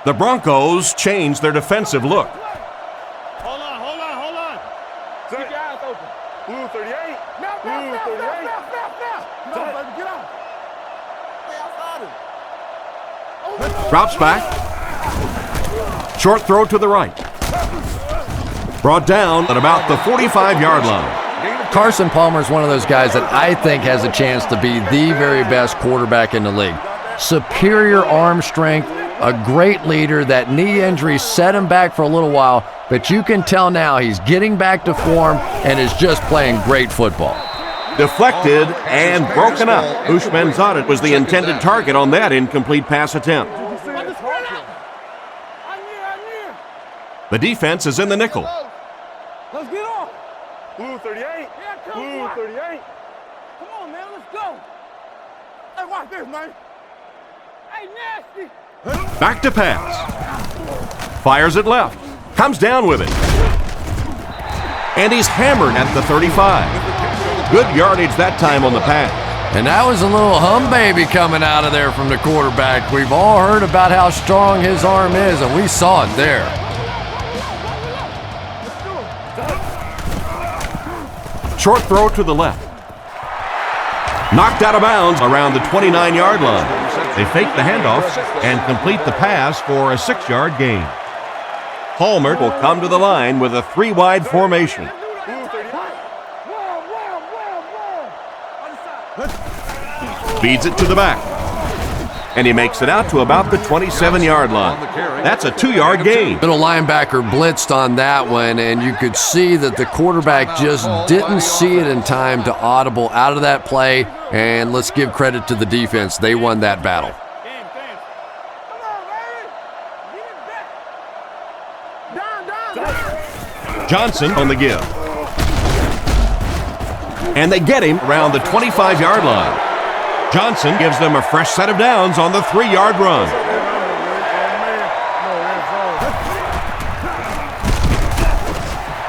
The Broncos change their defensive look. Hold on. Keep your eyes open. Blue 38. Blue 38. No, baby, get out. Drops back. Short throw to the right. Brought down at about the 45-yard line. Carson Palmer is one of those guys that I think has a chance to be the very best quarterback in the league. Superior arm strength, a great leader. That knee injury set him back for a little while, but you can tell now he's getting back to form and is just playing great football. Deflected and broken up. Ushmanzadeh was the intended target on that incomplete pass attempt. The defense is in the nickel. Let's get on. Blue 38. Yeah, come Blue on. 38. Come on, man. Let's go. Hey, watch this, man. Hey, nasty. Back to pass. Fires it left. Comes down with it. And he's hammered at the 35. Good yardage that time on the pass. And that was a little hum baby coming out of there from the quarterback. We've all heard about how strong his arm is, and we saw it there. Short throw to the left. Knocked out of bounds around the 29-yard line. They fake the handoff and complete the pass for a 6-yard gain. Palmer will come to the line with a 3-wide formation. Feeds it to the back. And he makes it out to about the 27-yard line. That's a 2-yard gain. Middle linebacker blitzed on that one, and you could see that the quarterback just didn't see it in time to audible out of that play. And let's give credit to the defense. They won that battle. Johnson on the give. And they get him around the 25-yard line. Johnson gives them a fresh set of downs on the 3-yard run.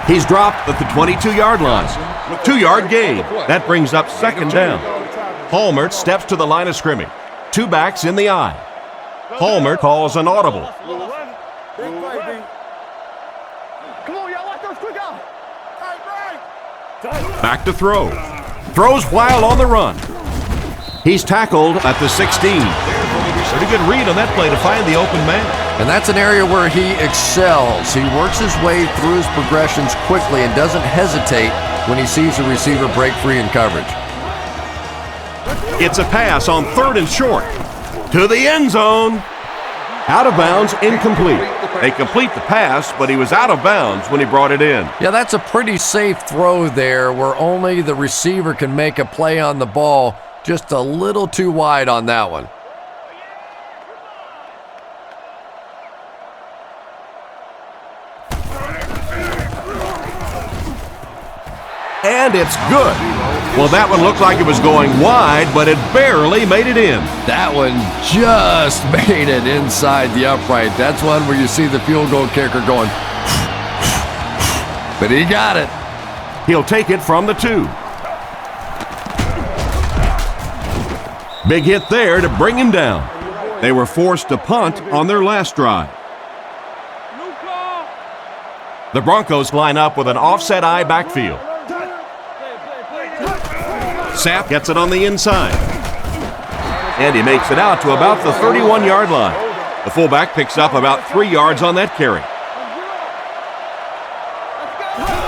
He's dropped at the 22-yard line. 2-yard gain. That brings up 2nd down. Palmer steps to the line of scrimmage. 2 backs in the eye. Palmer calls an audible. Back to throw. Throws while on the run. He's tackled at the 16. Pretty good read on that play to find the open man. And that's an area where he excels. He works his way through his progressions quickly and doesn't hesitate when he sees a receiver break free in coverage. It's a pass on 3rd and short. To the end zone. Out of bounds, incomplete. They complete the pass, but he was out of bounds when he brought it in. Yeah, that's a pretty safe throw there where only the receiver can make a play on the ball. Just a little too wide on that one. And it's good. Well, that one looked like it was going wide, but it barely made it in. That one just made it inside the upright. That's one where you see the field goal kicker going, but he got it. He'll take it from the 2. Big hit there to bring him down. They were forced to punt on their last drive. The Broncos line up with an offset eye backfield. Sapp gets it on the inside. And he makes it out to about the 31-yard line. The fullback picks up about 3 yards on that carry.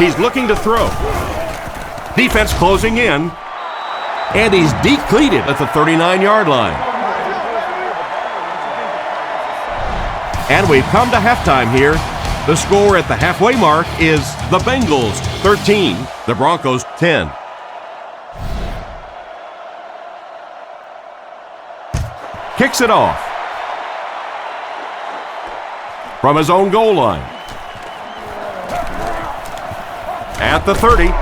He's looking to throw. Defense closing in. And he's decleated at the 39-yard line. And we've come to halftime here. The score at the halfway mark is the Bengals 13, the Broncos 10. Kicks it off. From his own goal line. At the 30.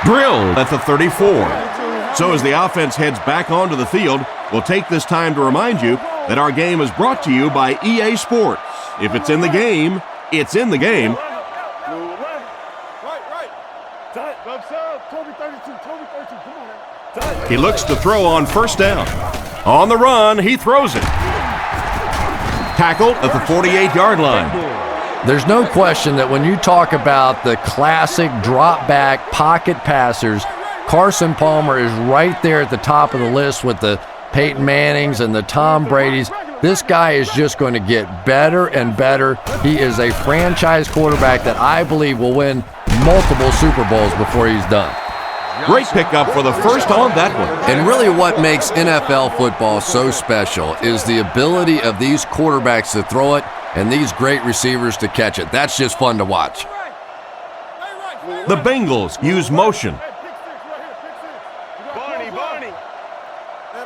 Drilled at the 34. So as the offense heads back onto the field, we'll take this time to remind you that our game is brought to you by EA Sports. If it's in the game, it's in the game. He looks to throw on 1st down. On the run, he throws it. Tackled at the 48-yard line. There's no question that when you talk about the classic drop-back pocket passers, Carson Palmer is right there at the top of the list with the Peyton Mannings and the Tom Bradys. This guy is just going to get better and better. He is a franchise quarterback that I believe will win multiple Super Bowls before he's done. Great pickup for the first on that one. And really what makes NFL football so special is the ability of these quarterbacks to throw it and these great receivers to catch it. That's just fun to watch. The Bengals use motion. Barney.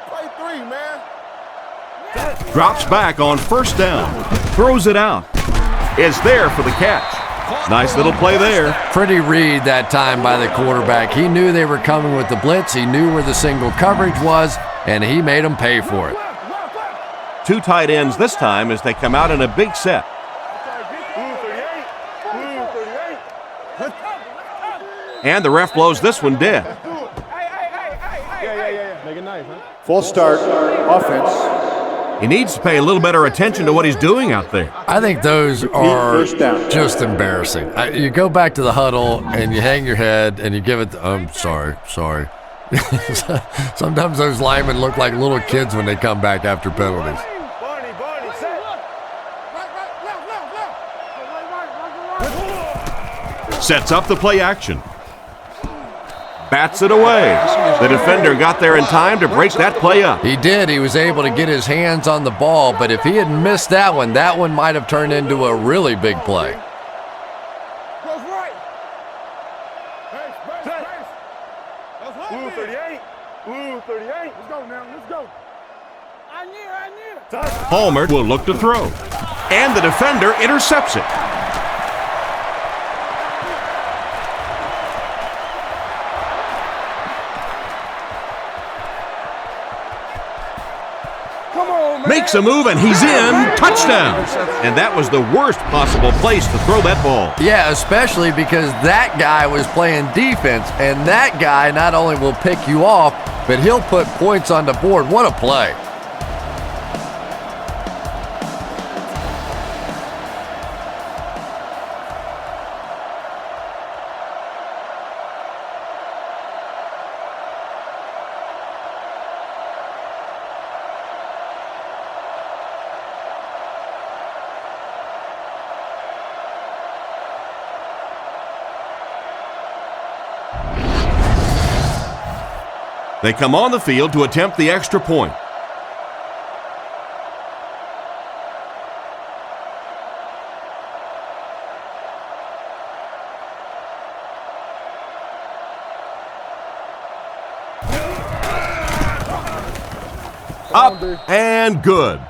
Play 3, man. Drops back on first down. Throws it out. Is there for the catch. Nice little play there. Pretty read that time by the quarterback. He knew they were coming with the blitz. He knew where the single coverage was, and he made them pay for it. 2 tight ends this time as they come out in a big set. And the ref blows this one dead. Make it nice, huh? Full start, offense. He needs to pay a little better attention to what he's doing out there. I think those are First down. just embarrassing. You go back to the huddle and you hang your head and you give it, sorry. Sometimes those linemen look like little kids when they come back after penalties. Barney, set. Sets up the play action. Bats it away. The defender got there in time to break that play up. He did. He was able to get his hands on the ball, but if he had missed that one might have turned into a really big play. Goes right. Base. Blue 38. Let's go now. Let's go. I near. Palmer will look to throw. And the defender intercepts it. Makes a move and he's in. Touchdown. And that was the worst possible place to throw that ball. Yeah, especially because that guy was playing defense, and that guy not only will pick you off, but he'll put points on the board. What a play. They come on the field to attempt the extra point. Up and good.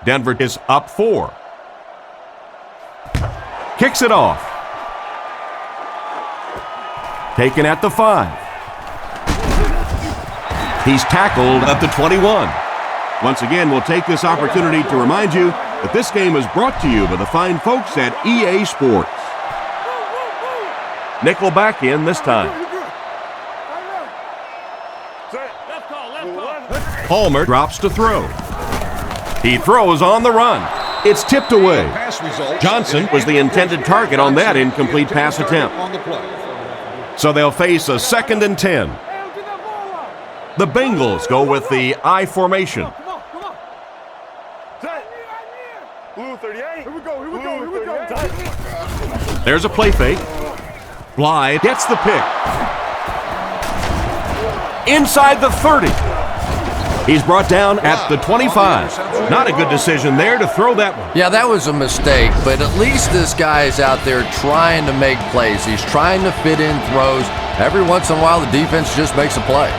Denver is up 4. Kicks it off. Taken at the 5. He's tackled at the 21. Once again, we'll take this opportunity to remind you that this game is brought to you by the fine folks at EA Sports. Nickel back in this time. Palmer drops to throw. He throws on the run. It's tipped away. Johnson was the intended target on that incomplete pass attempt. So they'll face a 2nd and 10. The Bengals go with the I formation. Come on. Blue 38. Here we go. There's a play fake. Blythe gets the pick. Inside the 30. He's brought down at the 25. Not a good decision there to throw that one. Yeah, that was a mistake, but at least this guy is out there trying to make plays. He's trying to fit in throws. Every once in a while, the defense just makes a play.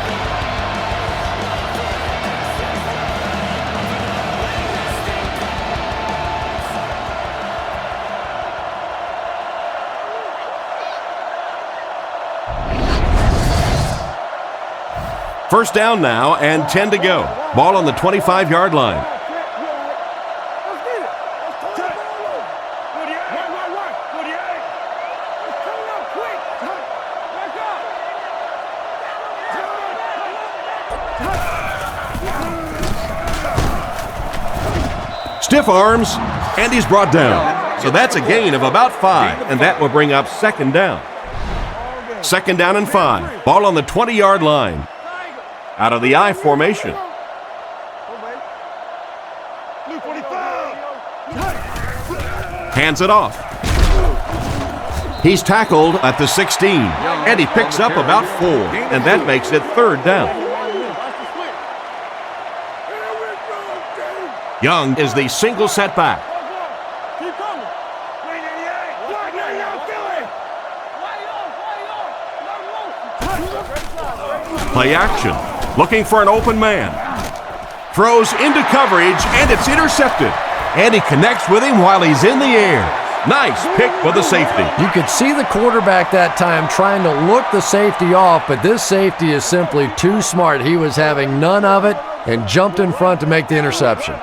First down now and 10 to go. Ball on the 25-yard line. Stiff arms, and he's brought down. So that's a gain of about 5, and that will bring up 2nd down. 2nd down and 5. Ball on the 20-yard line. Out of the I formation. Hands it off. He's tackled at the 16, and he picks up about 4, and that makes it 3rd down. Young is the single setback. Keep coming. Play action. Looking for an open man. Throws into coverage, and it's intercepted. And he connects with him while he's in the air. Nice pick for the safety. You could see the quarterback that time trying to look the safety off, but this safety is simply too smart. He was having none of it and jumped in front to make the interception.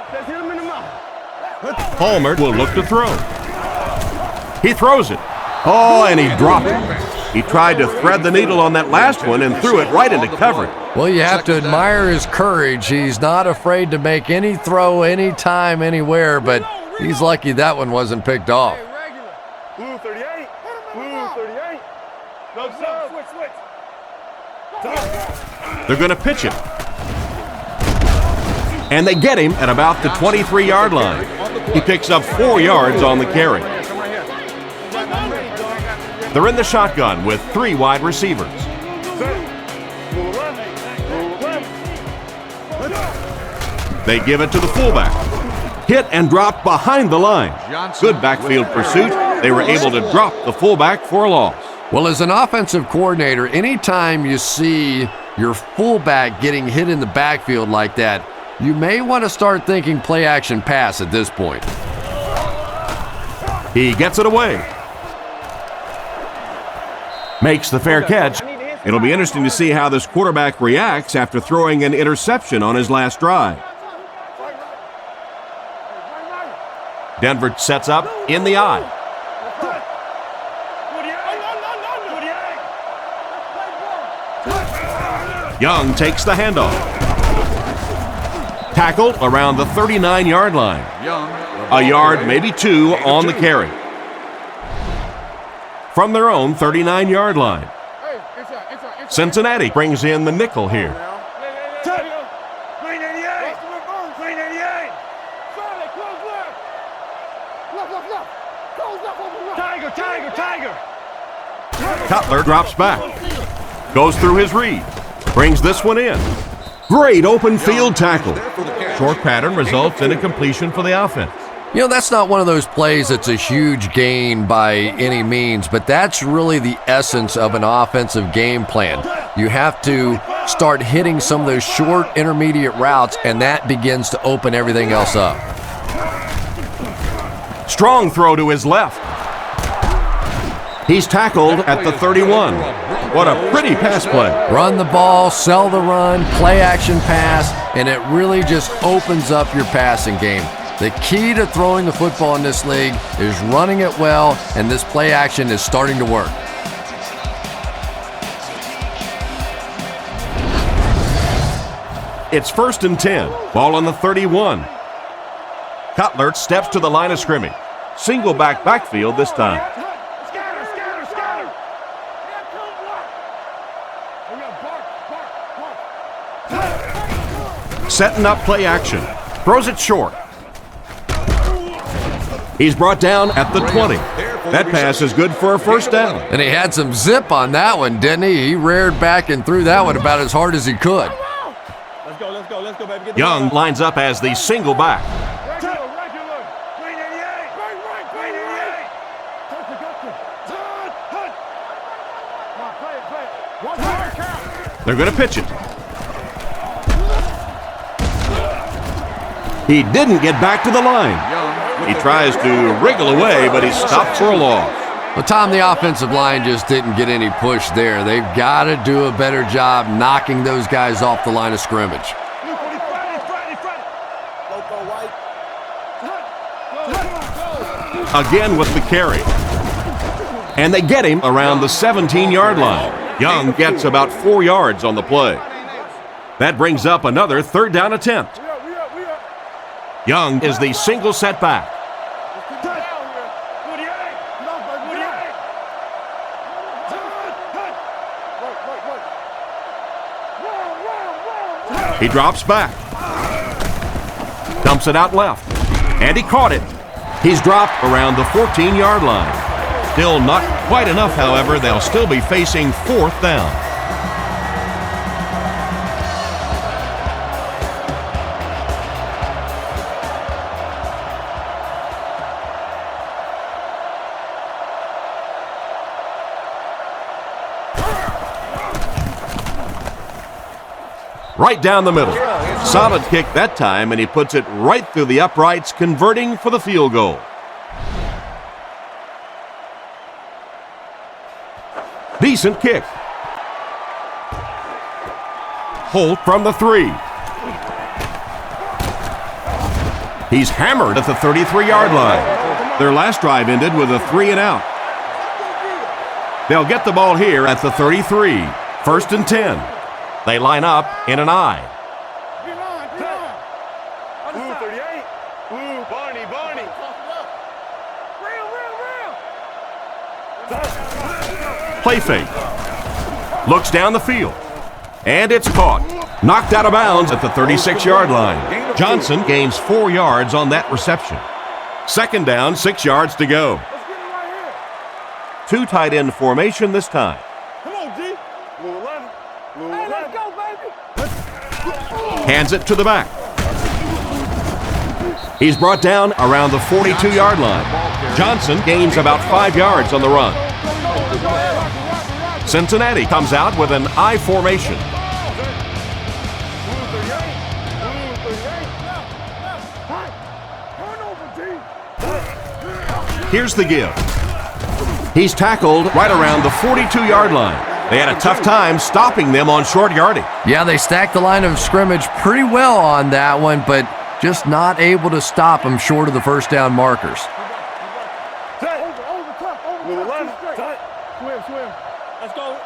Palmer will look to throw. He throws it. Oh, and he dropped it. He tried to thread the needle on that last one and threw it right into coverage. Well, you have to admire his courage. He's not afraid to make any throw, anytime, anywhere, but he's lucky that one wasn't picked off. Blue 38. Blue 38. No, sir. Switch. They're going to pitch it. And they get him at about the 23-yard line. He picks up 4 yards on the carry. They're in the shotgun with 3 wide receivers. They give it to the fullback. Hit and dropped behind the line. Good backfield pursuit. They were able to drop the fullback for a loss. Well, as an offensive coordinator, anytime you see your fullback getting hit in the backfield like that, you may want to start thinking play action pass at this point. He gets it away. Makes the fair catch. It'll be interesting to see how this quarterback reacts after throwing an interception on his last drive. Denver sets up in the eye. Young takes the handoff. Tackled around the 39-yard line. A yard, maybe 2 on the carry. From their own 39-yard line. Cincinnati brings in the nickel here. Tiger. Cutler drops back. Goes through his read. Brings this one in. Great open field tackle. Short pattern results in a completion for the offense. You know, that's not one of those plays that's a huge gain by any means, but that's really the essence of an offensive game plan. You have to start hitting some of those short intermediate routes, and that begins to open everything else up. Strong throw to his left. He's tackled at the 31. What a pretty pass play. Run the ball, sell the run, play action pass, and it really just opens up your passing game. The key to throwing the football in this league is running it well, and this play action is starting to work. It's 1st and 10. Ball on the 31. Cutler steps to the line of scrimmage. Single backfield this time. Setting up play action. Throws it short. He's brought down at the 20. That pass is good for a 1st down. And he had some zip on that one, didn't he? He reared back and threw that one about as hard as he could. Let's go, baby. Young lines up as the single back. They're going to pitch it. He didn't get back to the line. He tries to wriggle away, but he's stopped for a loss. Well, Tom, the offensive line just didn't get any push there. They've got to do a better job knocking those guys off the line of scrimmage. Again with the carry. And they get him around the 17-yard line. Young gets about 4 yards on the play. That brings up another 3rd down attempt. Young is the single setback. He drops back. Dumps it out left. And he caught it. He's dropped around the 14-yard line. Still not quite enough, however. They'll still be facing 4th down. Right down the middle. Solid kick that time, and he puts it right through the uprights, converting for the field goal. Decent kick. Holt from the 3. He's hammered at the 33-yard line. Their last drive ended with a 3 and out. They'll get the ball here at the 33. 1st and 10. They line up in an I. Blue 38. Blue, Barney. Play fake. Looks down the field. And it's caught. Knocked out of bounds at the 36-yard line. Johnson gains 4 yards on that reception. 2nd down, 6 yards to go. 2 tight end formation this time. Come on, G. Blue 11. Blue 11. Let's go, baby. Hands it to the back. He's brought down around the 42-yard line. Johnson gains about 5 yards on the run. Cincinnati comes out with an I formation. Here's the give. He's tackled right around the 42-yard line. They had a tough time stopping them on short yardage. Yeah, they stacked the line of scrimmage pretty well on that one, but just not able to stop them short of the 1st down markers.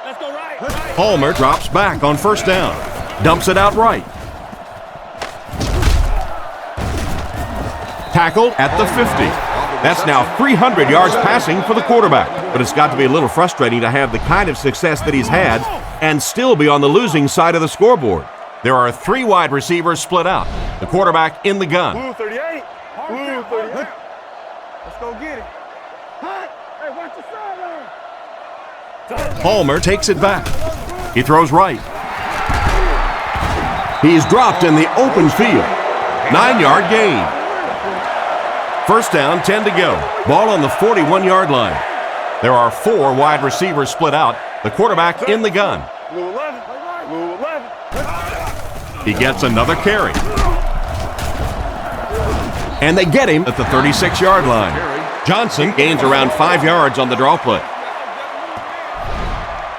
Let's go right. Palmer drops back on 1st down. Dumps it out right. Tackled at the 50. That's now 300 yards passing for the quarterback. But it's got to be a little frustrating to have the kind of success that he's had and still be on the losing side of the scoreboard. There are 3 wide receivers split out. The quarterback in the gun. Blue 38. Blue 38. Let's go get it. Hey, watch the sideline. Palmer takes it back. He throws right. He's dropped in the open field. 9-yard gain. 1st down, 10 to go. Ball on the 41-yard line. There are 4 wide receivers split out. The quarterback in the gun. Blue 11. Blue 11. He gets another carry. And they get him at the 36-yard line. Johnson gains around 5 yards on the draw play.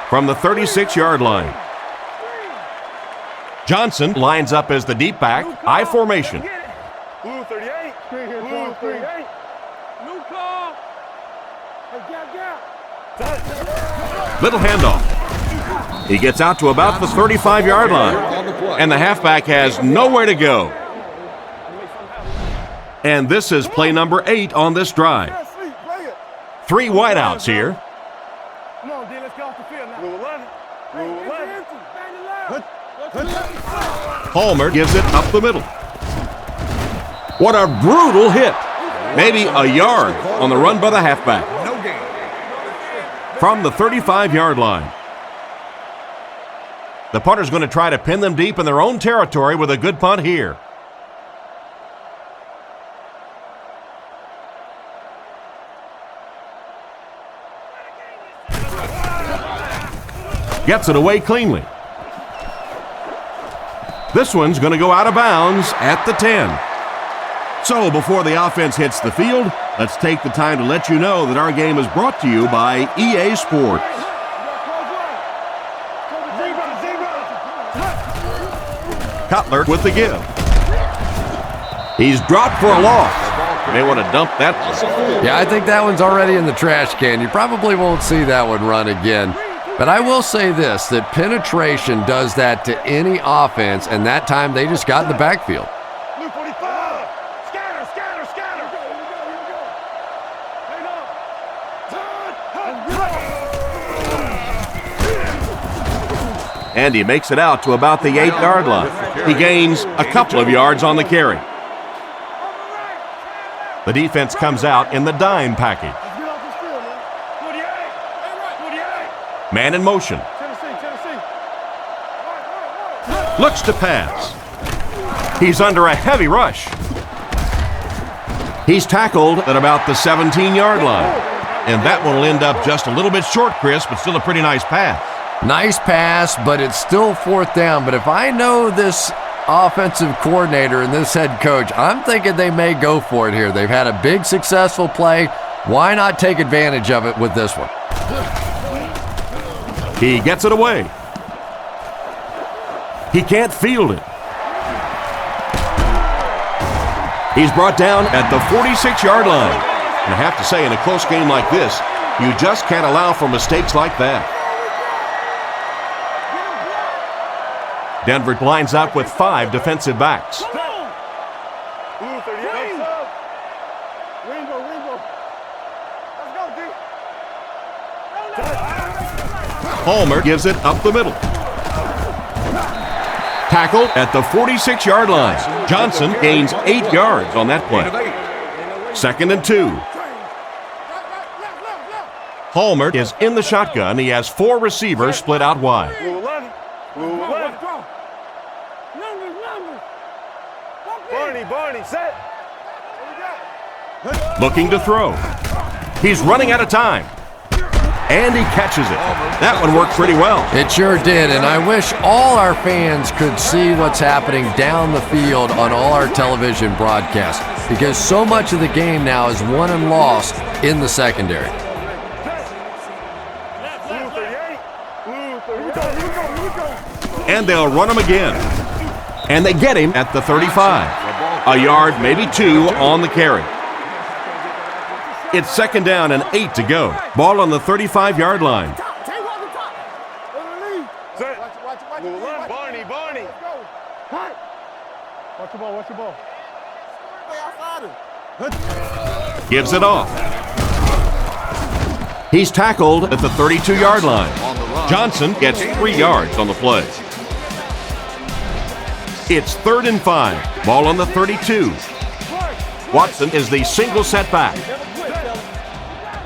From the 36-yard line. Johnson lines up as the deep back, I formation. Blue 38. Blue 38. New call. Hey, gap. Little handoff. He gets out to about the 35-yard line. And the halfback has nowhere to go. And this is play number 8 on this drive. 3 wideouts here. Come on, D, let's get off the field now. Blue 11. Blue 11. Palmer gives it up the middle. What a brutal hit. Maybe a yard on the run by the halfback. From the 35-yard line. The punter's going to try to pin them deep in their own territory with a good punt here. Gets it away cleanly. This one's going to go out of bounds at the 10. So before the offense hits the field, let's take the time to let you know that our game is brought to you by EA Sports. Cutler with the give. He's dropped for a loss. May want to dump that one. Yeah, I think that one's already in the trash can. You probably won't see that one run again. But I will say this, that penetration does that to any offense, and that time they just got in the backfield. Blue 45. Scatter, scatter, scatter. And he makes it out to about the 8-yard line. He gains a couple of yards on the carry. The defense comes out in the dime package. Let's get off this field, man. 48. 48. Man in motion. Tennessee. Looks to pass. He's under a heavy rush. He's tackled at about the 17-yard line. And that one will end up just a little bit short, Chris, but still a pretty nice pass. Nice pass, but it's still fourth down. But if I know this offensive coordinator and this head coach, I'm thinking they may go for it here. They've had a big successful play. Why not take advantage of it with this one? He gets it away. He can't field it. He's brought down at the 46-yard line. And I have to say, in a close game like this, you just can't allow for mistakes like that. Denver lines up with 5 defensive backs. Blue 38. Ringo. Let's go, D. Palmer gives it up the middle. Tackle at the 46-yard line. Johnson gains 8 yards on that play. 2nd and 2. Palmer is in the shotgun. He has 4 receivers split out wide. Blue 11. Barney, set. Looking to throw. He's running out of time. And he catches it. That one worked pretty well. It sure did, and I wish all our fans could see what's happening down the field on all our television broadcasts, because so much of the game now is won and lost in the secondary. Blue 38. And they'll run him again. And they get him at the 35. A yard, maybe 2 on the carry. It's 2nd down and 8 to go. Ball on the 35-yard line. Set. Blue 11. Barney. Watch your ball. Gives it off. He's tackled at the 32-yard line. Johnson gets 3 yards on the play. It's 3rd and 5. Ball on the 32. Watson is the single setback.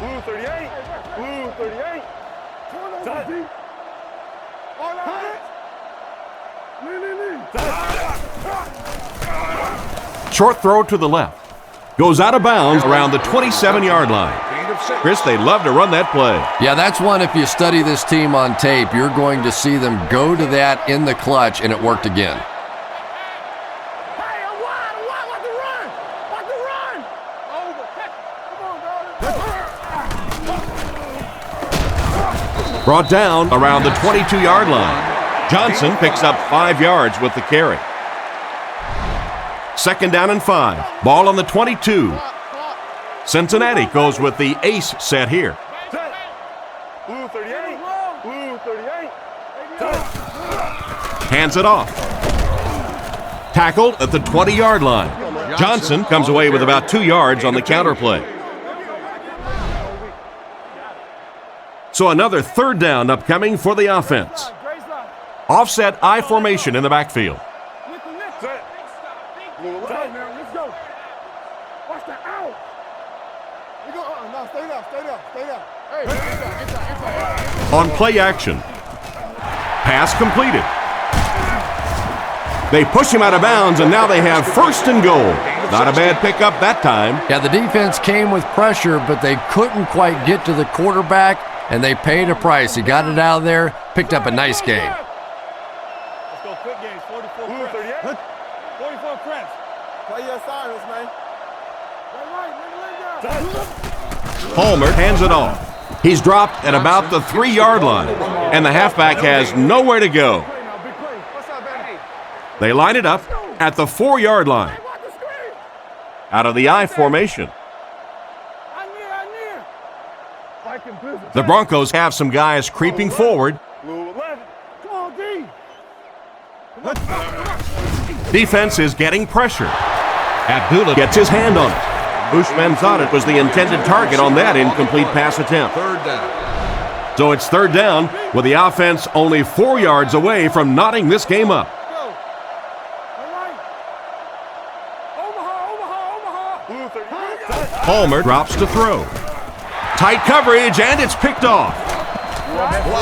Blue 38. Short throw to the left. Goes out of bounds around the 27-yard line. Chris, they love to run that play. Yeah, that's one, if you study this team on tape, you're going to see them go to that in the clutch, and it worked again. Brought down around the 22-yard line. Johnson picks up 5 yards with the carry. 2nd down and 5. Ball on the 22. Cincinnati goes with the ace set here. Blue 38. Hands it off. Tackled at the 20-yard line. Johnson comes away with about 2 yards on the counter play. So another 3rd down upcoming for the offense. Offset I formation in the backfield. Set. Blue 11. Let's go. Watch that out. No, stay down. Hey, get On play action. Pass completed. They push him out of bounds, and now they have 1st and goal. Not a bad pickup that time. Yeah, the defense came with pressure, but they couldn't quite get to the quarterback, and they paid a price. He got it out of there, picked up a nice game. Let's go quick games. 44 Blue 38. 44 Prince. Play your assignments, man. Palmer hands it off. He's dropped at about the 3-yard line, and the halfback has nowhere to go. They line it up at the 4-yard line. Out of the I formation. The Broncos have some guys creeping forward. Blue 11. Come on, D. Defense is getting pressure. Abdullah gets his hand on it. Bushman thought it was the intended target on that incomplete pass attempt. 3rd down. So it's 3rd down with the offense only 4 yards away from knotting this game up. Blue 38. Palmer drops to throw. Tight coverage, and it's picked off.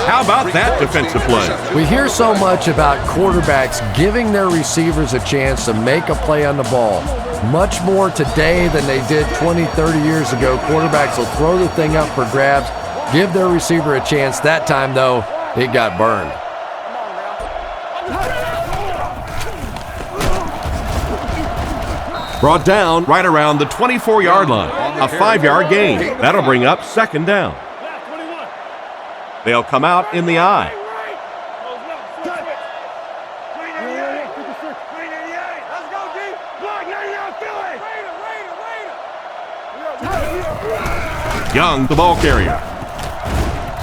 How about that defensive play? We hear so much about quarterbacks giving their receivers a chance to make a play on the ball. Much more today than they did 20, 30 years ago. Quarterbacks will throw the thing up for grabs, give their receiver a chance. That time, though, it got burned. Brought down right around the 24-yard line. A 5-yard gain. That'll bring up second down. They'll come out in the eye. Young, the ball carrier.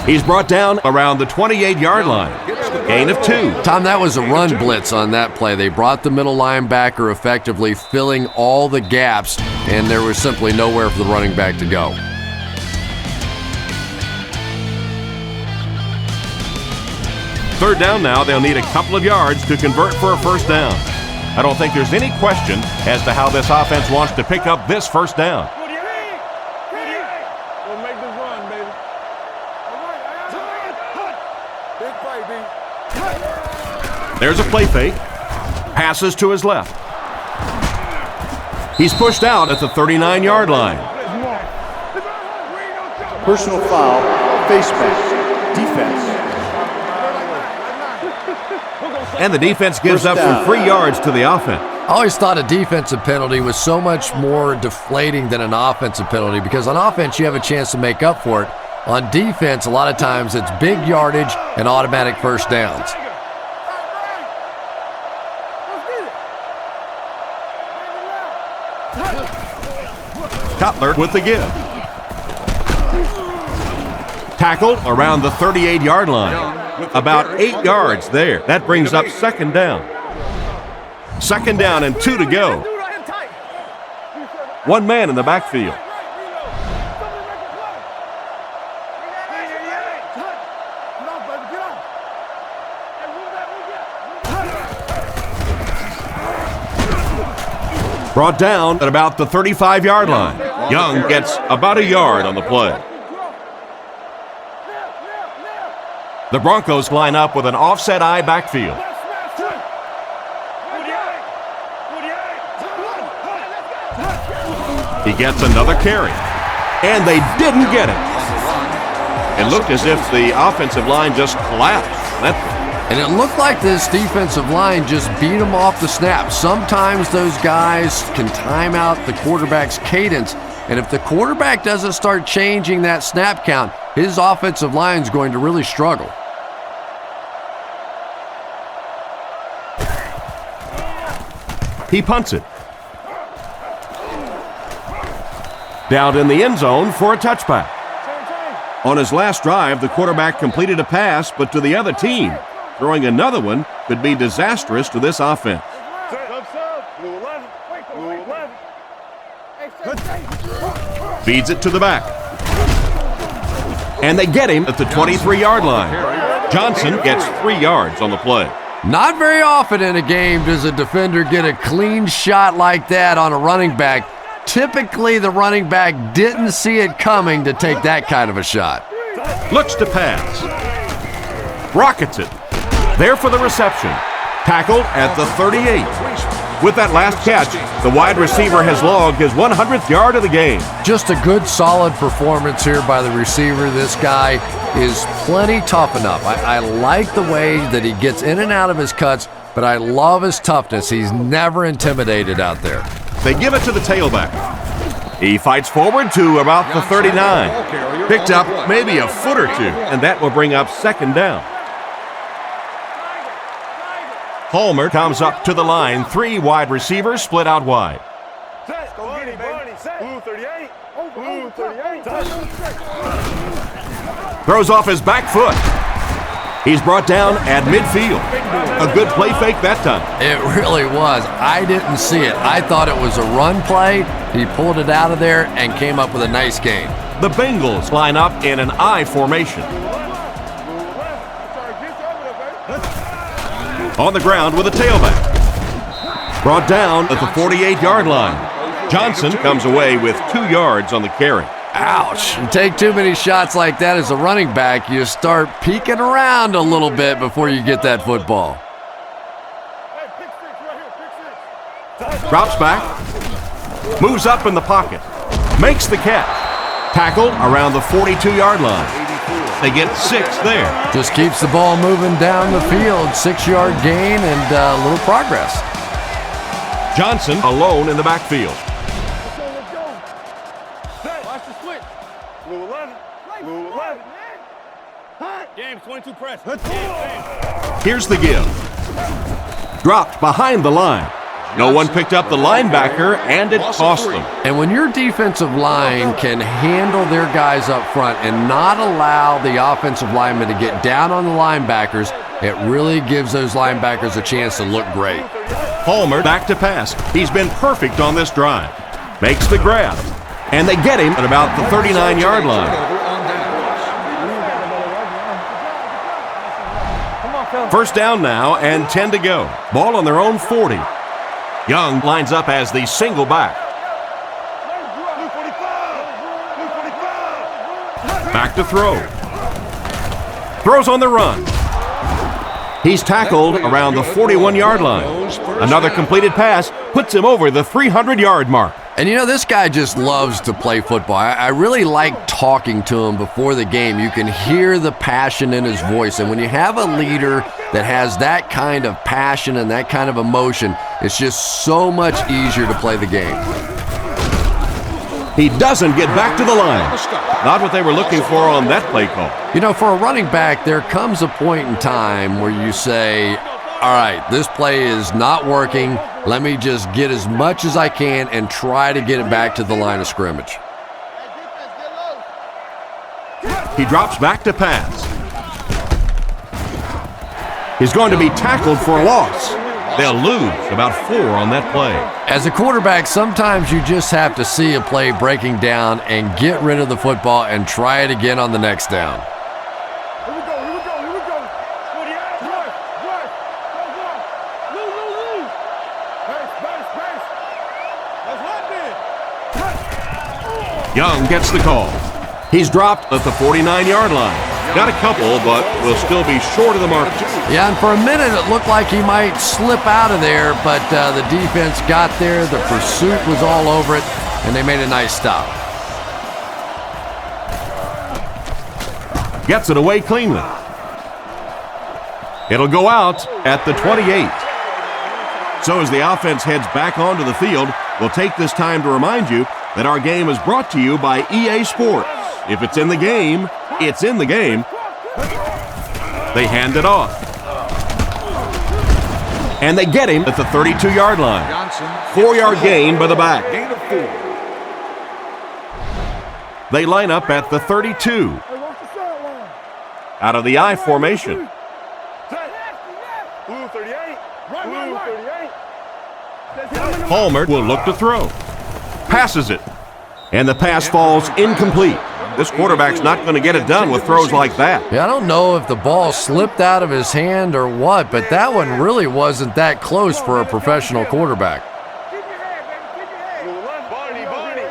He's brought down around the 28-yard line. Gain of 2. Tom, that was a run blitz on that play. They brought the middle linebacker effectively, filling all the gaps, and there was simply nowhere for the running back to go. Third down now, they'll need a couple of yards to convert for a first down. I don't think there's any question as to how this offense wants to pick up this first down. We'll make this run, baby. Big play, B. There's a play fake. Passes to his left. He's pushed out at the 39-yard line. Personal foul, face mask, defense. And the defense gives up some free yards to the offense. I always thought a defensive penalty was so much more deflating than an offensive penalty because on offense you have a chance to make up for it. On defense, a lot of times it's big yardage and automatic first downs. Cutler with the give. Tackled around the 38-yard line. About 8 yards there. That brings up second down. Second down and 2 to go. One man in the backfield. Brought down at about the 35-yard line. Young gets about a yard on the play. The Broncos line up with an offset eye backfield. He gets another carry. And they didn't get it. It looked as if the offensive line just collapsed. And it looked like this defensive line just beat them off the snap. Sometimes those guys can time out the quarterback's cadence. And if the quarterback doesn't start changing that snap count, his offensive line is going to really struggle. He punts it. Down in the end zone for a touchback. On his last drive, the quarterback completed a pass, but to the other team. Throwing another one could be disastrous to this offense. Feeds it to the back. And they get him at the 23-yard line. Johnson gets 3 yards on the play. Not very often in a game does a defender get a clean shot like that on a running back. Typically, the running back didn't see it coming to take that kind of a shot. Looks to pass. Rockets it. There for the reception. Tackled at the 38. With that last catch, the wide receiver has logged his 100th yard of the game. Just a good, solid performance here by the receiver. This guy is plenty tough enough. I like the way that he gets in and out of his cuts, but I love his toughness. He's never intimidated out there. They give it to the tailback. He fights forward to about the 39. Picked up maybe a foot or two, and that will bring up second down. Palmer comes up to the line. 3 wide receivers split out wide. Throws off his back foot. He's brought down at midfield. A good play fake that time. It really was. I didn't see it. I thought it was a run play. He pulled it out of there and came up with a nice gain. The Bengals line up in an I formation. On the ground with a tailback. Brought down at the 48-yard line. Johnson comes away with 2 yards on the carry. Ouch. You take too many shots like that as a running back, you start peeking around a little bit before you get that football. Hey, pick 6 right here, pick 6. Drops back, moves up in the pocket, makes the catch. Tackle around the 42-yard line. They get 6 there. Just keeps the ball moving down the field. 6-yard gain and a little progress. Johnson alone in the backfield. Let's go. Watch the switch. Blue 11. Blue 11. Game 22 press. Here's the give. Dropped behind the line. No one picked up the linebacker, and it cost them. And when your defensive line can handle their guys up front and not allow the offensive linemen to get down on the linebackers, it really gives those linebackers a chance to look great. Palmer back to pass. He's been perfect on this drive. Makes the grab. And they get him at about the 39-yard line. First down now and 10 to go. Ball on their own 40. Young lines up as the single back. Back to throw. Throws on the run. He's tackled around the 41-yard line. Another completed pass puts him over the 300-yard mark. And you know, this guy just loves to play football. I really like talking to him before the game. You can hear the passion in his voice. And when you have a leader that has that kind of passion and that kind of emotion, it's just so much easier to play the game. He doesn't get back to the line. Not what they were looking for on that play call. You know, for a running back, there comes a point in time where you say, all right, this play is not working. Let me just get as much as I can and try to get it back to the line of scrimmage. He drops back to pass. He's going to be tackled for a loss. They'll lose about 4 on that play. As a quarterback, sometimes you just have to see a play breaking down and get rid of the football and try it again on the next down. Here we go. Lose. Pace. That's hot then. Young gets the call. He's dropped at the 49-yard line. Got a couple, but will still be short of the mark. Yeah, and for a minute it looked like he might slip out of there, but the defense got there, the pursuit was all over it, and they made a nice stop. Gets it away cleanly. It'll go out at the 28. So as the offense heads back onto the field, we'll take this time to remind you that our game is brought to you by EA Sports. If it's in the game, it's in the game. They hand it off. And they get him at the 32-yard line. 4-yard gain by the back. They line up at the 32. Out of the I formation. Blue 38. Blue 38. Palmer will look to throw. Passes it. And the pass falls incomplete. This quarterback's not going to get it done with throws like that. Yeah, I don't know if the ball slipped out of his hand or what, but that one really wasn't that close for a professional quarterback. Keep your head, baby. Keep your head. Blue 11. Barney.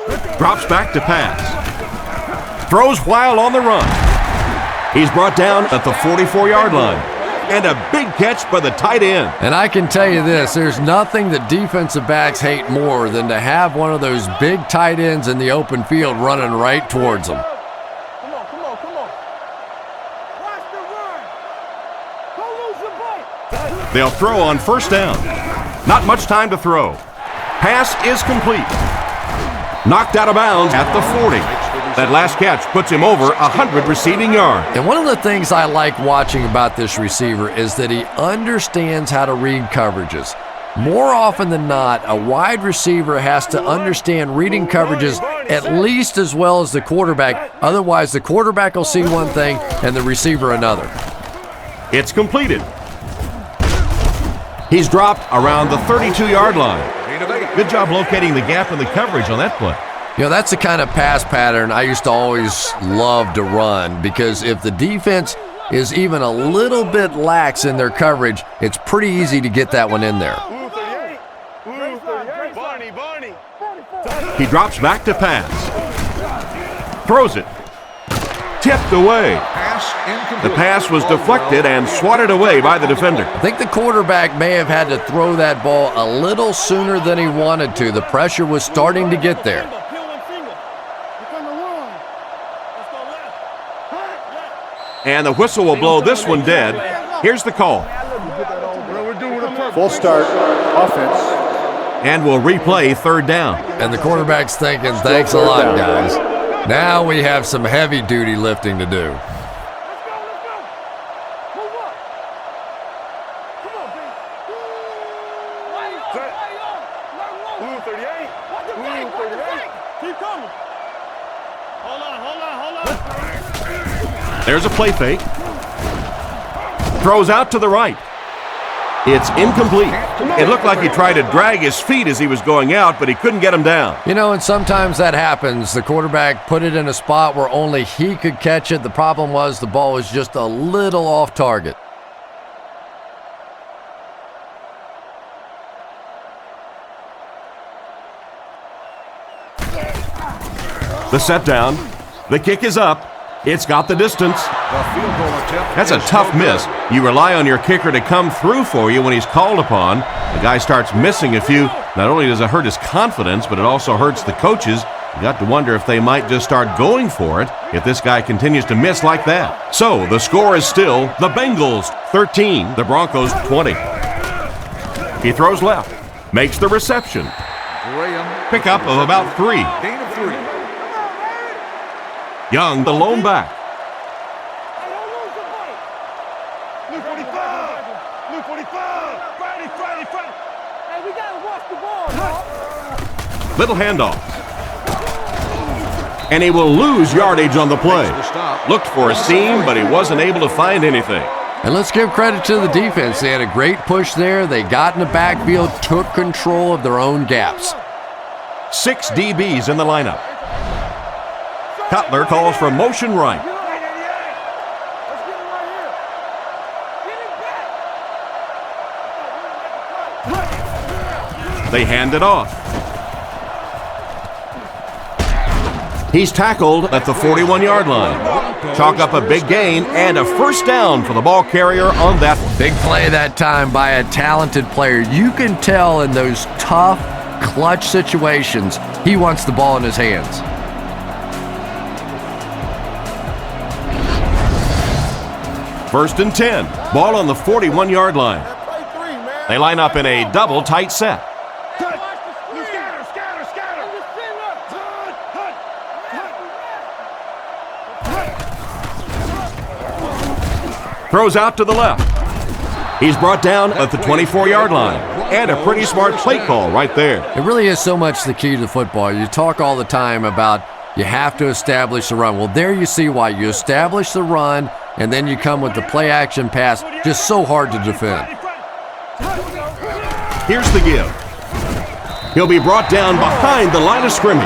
Let's go. Drops back to pass. Throws while on the run. He's brought down at the 44-yard line. And a big catch by the tight end. And I can tell you this, there's nothing that defensive backs hate more than to have one of those big tight ends in the open field running right towards them. Come on. Watch the run. Don't lose the ball. They'll throw on first down. Not much time to throw. Pass is complete. Knocked out of bounds at the 40. That last catch puts him over 100 receiving yards. And one of the things I like watching about this receiver is that he understands how to read coverages. More often than not, a wide receiver has to understand reading coverages at least as well as the quarterback. Otherwise, the quarterback will see one thing and the receiver another. It's completed. He's dropped around the 32-yard line. Good job locating the gap in the coverage on that play. You know, that's the kind of pass pattern I used to always love to run, because if the defense is even a little bit lax in their coverage, it's pretty easy to get that one in there. He drops back to pass. Throws it. Tipped away. The pass was deflected and swatted away by the defender. I think the quarterback may have had to throw that ball a little sooner than he wanted to. The pressure was starting to get there. And the whistle will blow this one dead. Here's the call. Full start, offense. And we'll replay third down. And the quarterback's thinking, thanks a lot, guys. Now we have some heavy-duty lifting to do. Blue 38. Blue 38. Keep coming. Hold on. There's a play fake. Throws out to the right. It's incomplete. It looked like he tried to drag his feet as he was going out, but he couldn't get him down. You know, and sometimes that happens. The quarterback put it in a spot where only he could catch it. The problem was the ball was just a little off target. The set down. The kick is up. It's got the distance. That's a tough miss. You rely on your kicker to come through for you when he's called upon. The guy starts missing a few. Not only does it hurt his confidence, but it also hurts the coaches. You got to wonder if they might just start going for it if this guy continues to miss like that. So the score is still the Bengals 13, the Broncos 20. He throws left, makes the reception. Pickup of about 3. Gain of 3. Young, the lone back. Blue 45. Blue 45. Friday. Hey, we gotta watch the ball, y'all. Little handoff. And he will lose yardage on the play. Looked for a seam, but he wasn't able to find anything. And let's give credit to the defense. They had a great push there. They got in the backfield, took control of their own gaps. 6 DBs in the lineup. Cutler calls for motion right. Let's get him right here. Get him back. They hand it off. He's tackled at the 41-yard line. Chalk up a big gain and a first down for the ball carrier on that one. Big play that time by a talented player. You can tell in those tough, clutch situations, he wants the ball in his hands. First and 10. Ball on the 41-yard line. They line up in a double tight set. Throws out to the left. He's brought down at the 24-yard line. And a pretty smart play call right there. It really is so much the key to football. You talk all the time about you have to establish the run. Well, there you see why. You establish the run, and then you come with the play-action pass. Just so hard to defend. Here's the give. He'll be brought down behind the line of scrimmage.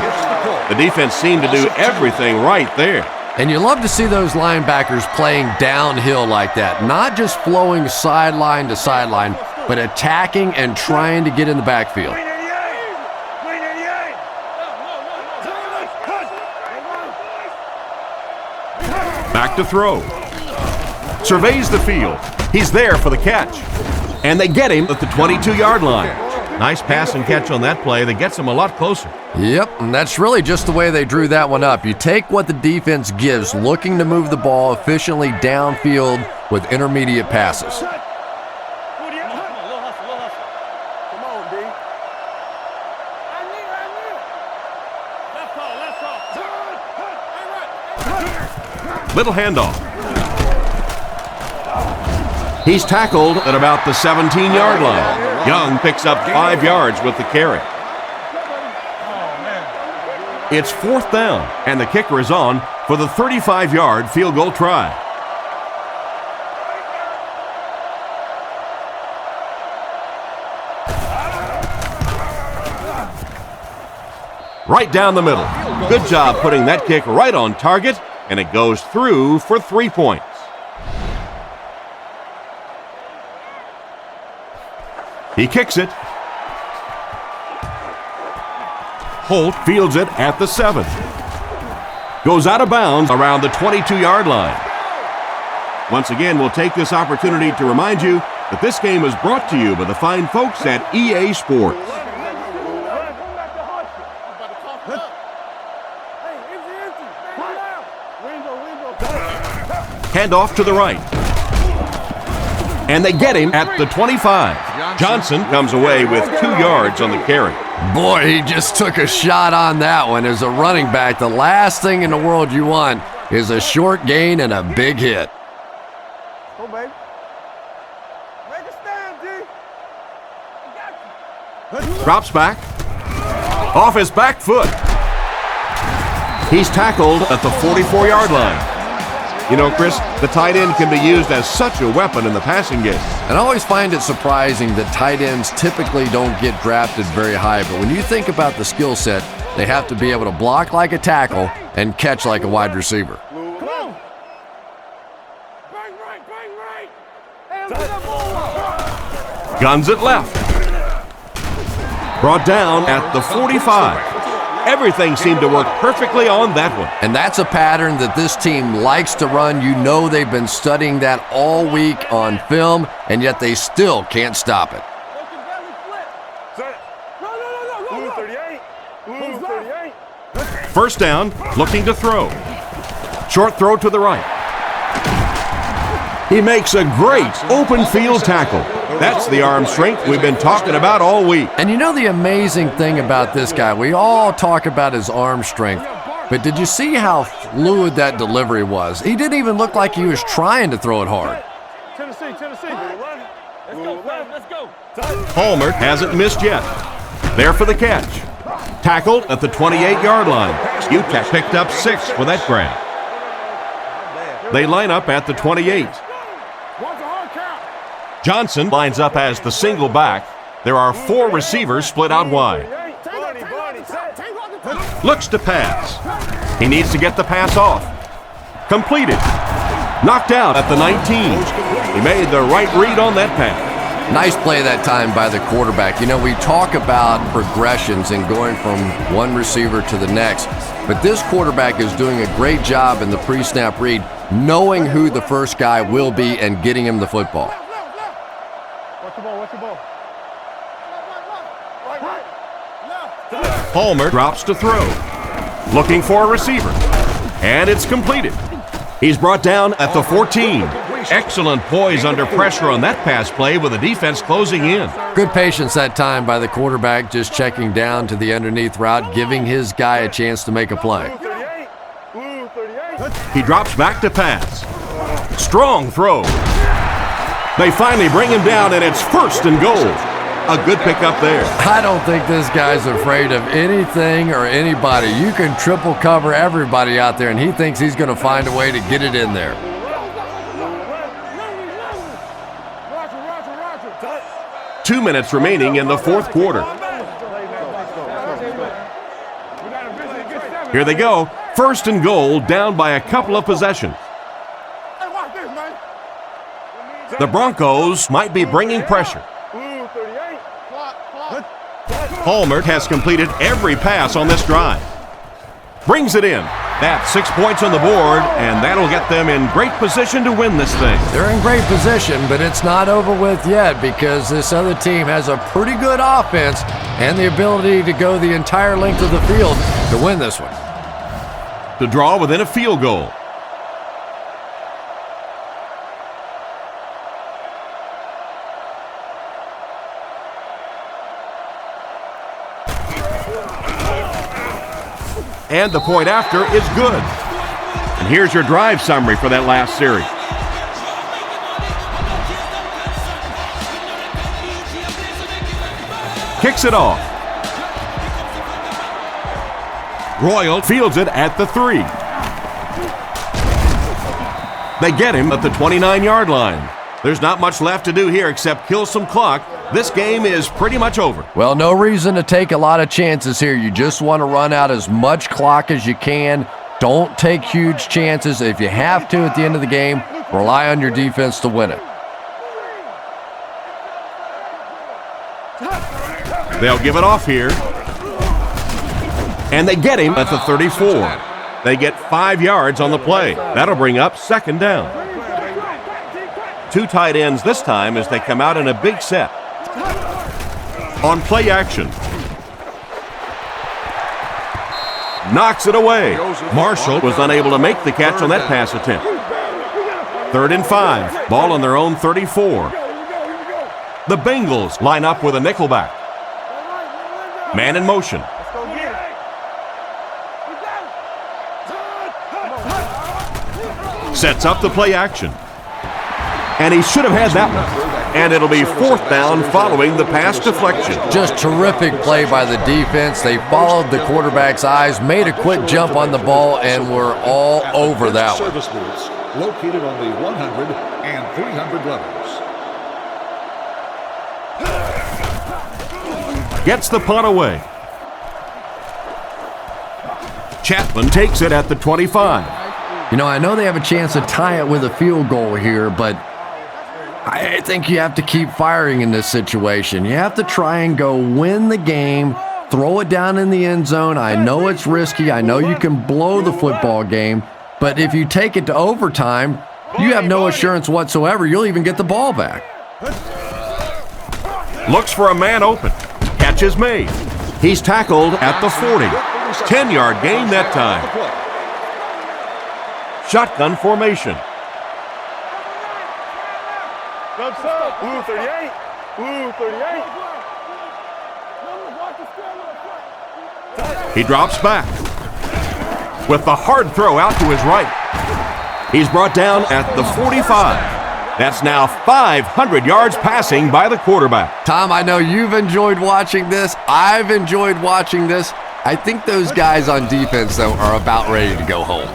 The defense seemed to do everything right there. And you love to see those linebackers playing downhill like that. Not just flowing sideline to sideline, but attacking and trying to get in the backfield. Back to throw. Surveys the field. He's there for the catch. And they get him at the 22-yard line. Nice pass and catch on that play that gets him a lot closer. Yep, and that's really just the way they drew that one up. You take what the defense gives, looking to move the ball efficiently downfield with intermediate passes. Come on, D. Little handoff. He's tackled at about the 17-yard line. Young picks up 5 yards with the carry. It's 4th down, and the kicker is on for the 35-yard field goal try. Right down the middle. Good job putting that kick right on target, and it goes through for 3 points. He kicks it. Holt fields it at the 7. Goes out of bounds around the 22-yard line. Once again, we'll take this opportunity to remind you that this game is brought to you by the fine folks at EA Sports. Handoff to the right. And they get him at the 25. Johnson comes away with 2 yards on the carry. Boy, he just took a shot on that one. As a running back, the last thing in the world you want is a short gain and a big hit. Go, baby. Make a stand, D. I got you. Drops back. Off his back foot. He's tackled at the 44-yard line. You know, Chris, the tight end can be used as such a weapon in the passing game. And I always find it surprising that tight ends typically don't get drafted very high. But when you think about the skill set, they have to be able to block like a tackle and catch like a wide receiver. Come on. Bang right. Hey, look at that ball. Guns it left. Brought down at the 45. Everything seemed to work perfectly on that one. And that's a pattern that this team likes to run. You know they've been studying that all week on film, and yet they still can't stop it. Blue 38. Blue 38. First down, looking to throw. Short throw to the right. He makes a great open field tackle. That's the arm strength we've been talking about all week. And you know the amazing thing about this guy, we all talk about his arm strength, but did you see how fluid that delivery was? He didn't even look like he was trying to throw it hard. Tennessee. Let's go. Palmer hasn't missed yet. There for the catch. Tackled at the 28-yard line. Utah picked up 6 for that grab. They line up at the 28. Johnson lines up as the single back. There are 4 receivers split out wide. Looks to pass. He needs to get the pass off. Completed. Knocked out at the 19. He made the right read on that pass. Nice play that time by the quarterback. You know, we talk about progressions and going from one receiver to the next, but this quarterback is doing a great job in the pre-snap read, knowing who the first guy will be and getting him the football. Watch the ball. Palmer drops to throw. Looking for a receiver. And it's completed. He's brought down at the 14. Excellent poise under pressure on that pass play with the defense closing in. Good patience that time by the quarterback, just checking down to the underneath route, giving his guy a chance to make a play. Blue 38. He drops back to pass. Strong throw. They finally bring him down, and it's 1st and goal. A good pickup there. I don't think this guy's afraid of anything or anybody. You can triple cover everybody out there, and he thinks he's going to find a way to get it in there. Roger. 2 minutes remaining in the 4th quarter. Here they go. 1st and goal, down by a couple of possessions. The Broncos might be bringing pressure. Blue 38. Palmer has completed every pass on this drive. Brings it in. That's 6 points on the board, and that'll get them in great position to win this thing. They're in great position, but it's not over with yet because this other team has a pretty good offense and the ability to go the entire length of the field to win this one. To draw within a field goal. And the point after is good. And here's your drive summary for that last series. Kicks it off. Royal fields it at the 3. They get him at the 29-yard line. There's not much left to do here except kill some clock. This game is pretty much over. Well, no reason to take a lot of chances here. You just want to run out as much clock as you can. Don't take huge chances. If you have to at the end of the game, rely on your defense to win it. They'll give it off here. And they get him at the 34. They get 5 yards on the play. That'll bring up second down. 2 tight ends this time as they come out in a big set. On play action. Knocks it away. Marshall was unable to make the catch on that pass attempt. 3rd and 5. Ball on their own 34. The Bengals line up with a nickelback. Man in motion. Sets up the play action. And he should have had that one. And it'll be 4th down following the pass deflection. Just terrific play by the defense. They followed the quarterback's eyes, made a quick jump on the ball, and were all over that one. Service booths located on the 100 and 300 levels. Gets the punt away. Chapman takes it at the 25. You know, I know they have a chance to tie it with a field goal here, but I think you have to keep firing in this situation. You have to try and go win the game, throw it down in the end zone. I know it's risky. I know you can blow the football game, but if you take it to overtime, you have no assurance whatsoever you'll even get the ball back. Looks for a man open. Catch is made. He's tackled at the 40. 10-yard gain that time. Shotgun formation. Blue 38. Blue 38. He drops back with the hard throw out to his right. He's brought down at the 45. That's now 500 yards passing by the quarterback. Tom, I know you've enjoyed watching this. I've enjoyed watching this. I think those guys on defense, though, are about ready to go home.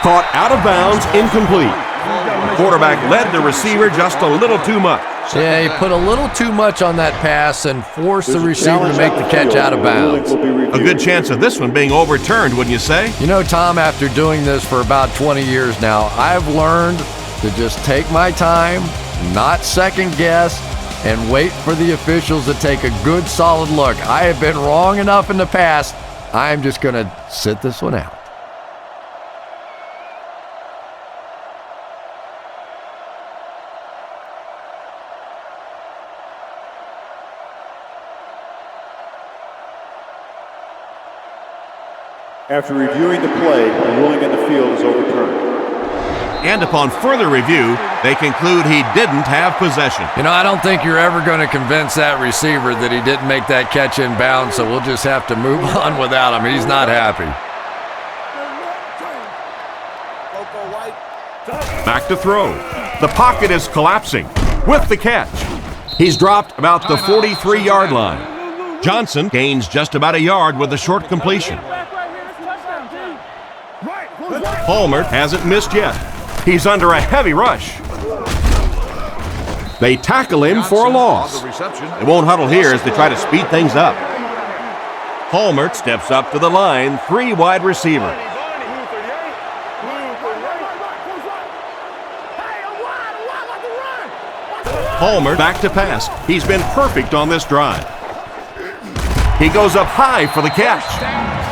Caught out of bounds, incomplete. The quarterback led the receiver just a little too much. Yeah, he put a little too much on that pass and forced the receiver to make the catch out of bounds. A good chance of this one being overturned, wouldn't you say? You know, Tom, after doing this for about 20 years now, I've learned to just take my time, not second guess, and wait for the officials to take a good, solid look. I have been wrong enough in the past. I'm just going to sit this one out. After reviewing the play, the ruling on the field is overturned. And upon further review, they conclude he didn't have possession. You know, I don't think you're ever going to convince that receiver that he didn't make that catch in bounds, so we'll just have to move on without him. He's not happy. Back to throw. The pocket is collapsing with the catch. He's dropped about the 43-yard line. Johnson gains just about a yard with a short completion. Palmer hasn't missed yet. He's under a heavy rush. They tackle him for a loss. They won't huddle here as they try to speed things up. Palmer steps up to the line, 3 wide receiver. Palmer back to pass. He's been perfect on this drive. He goes up high for the catch.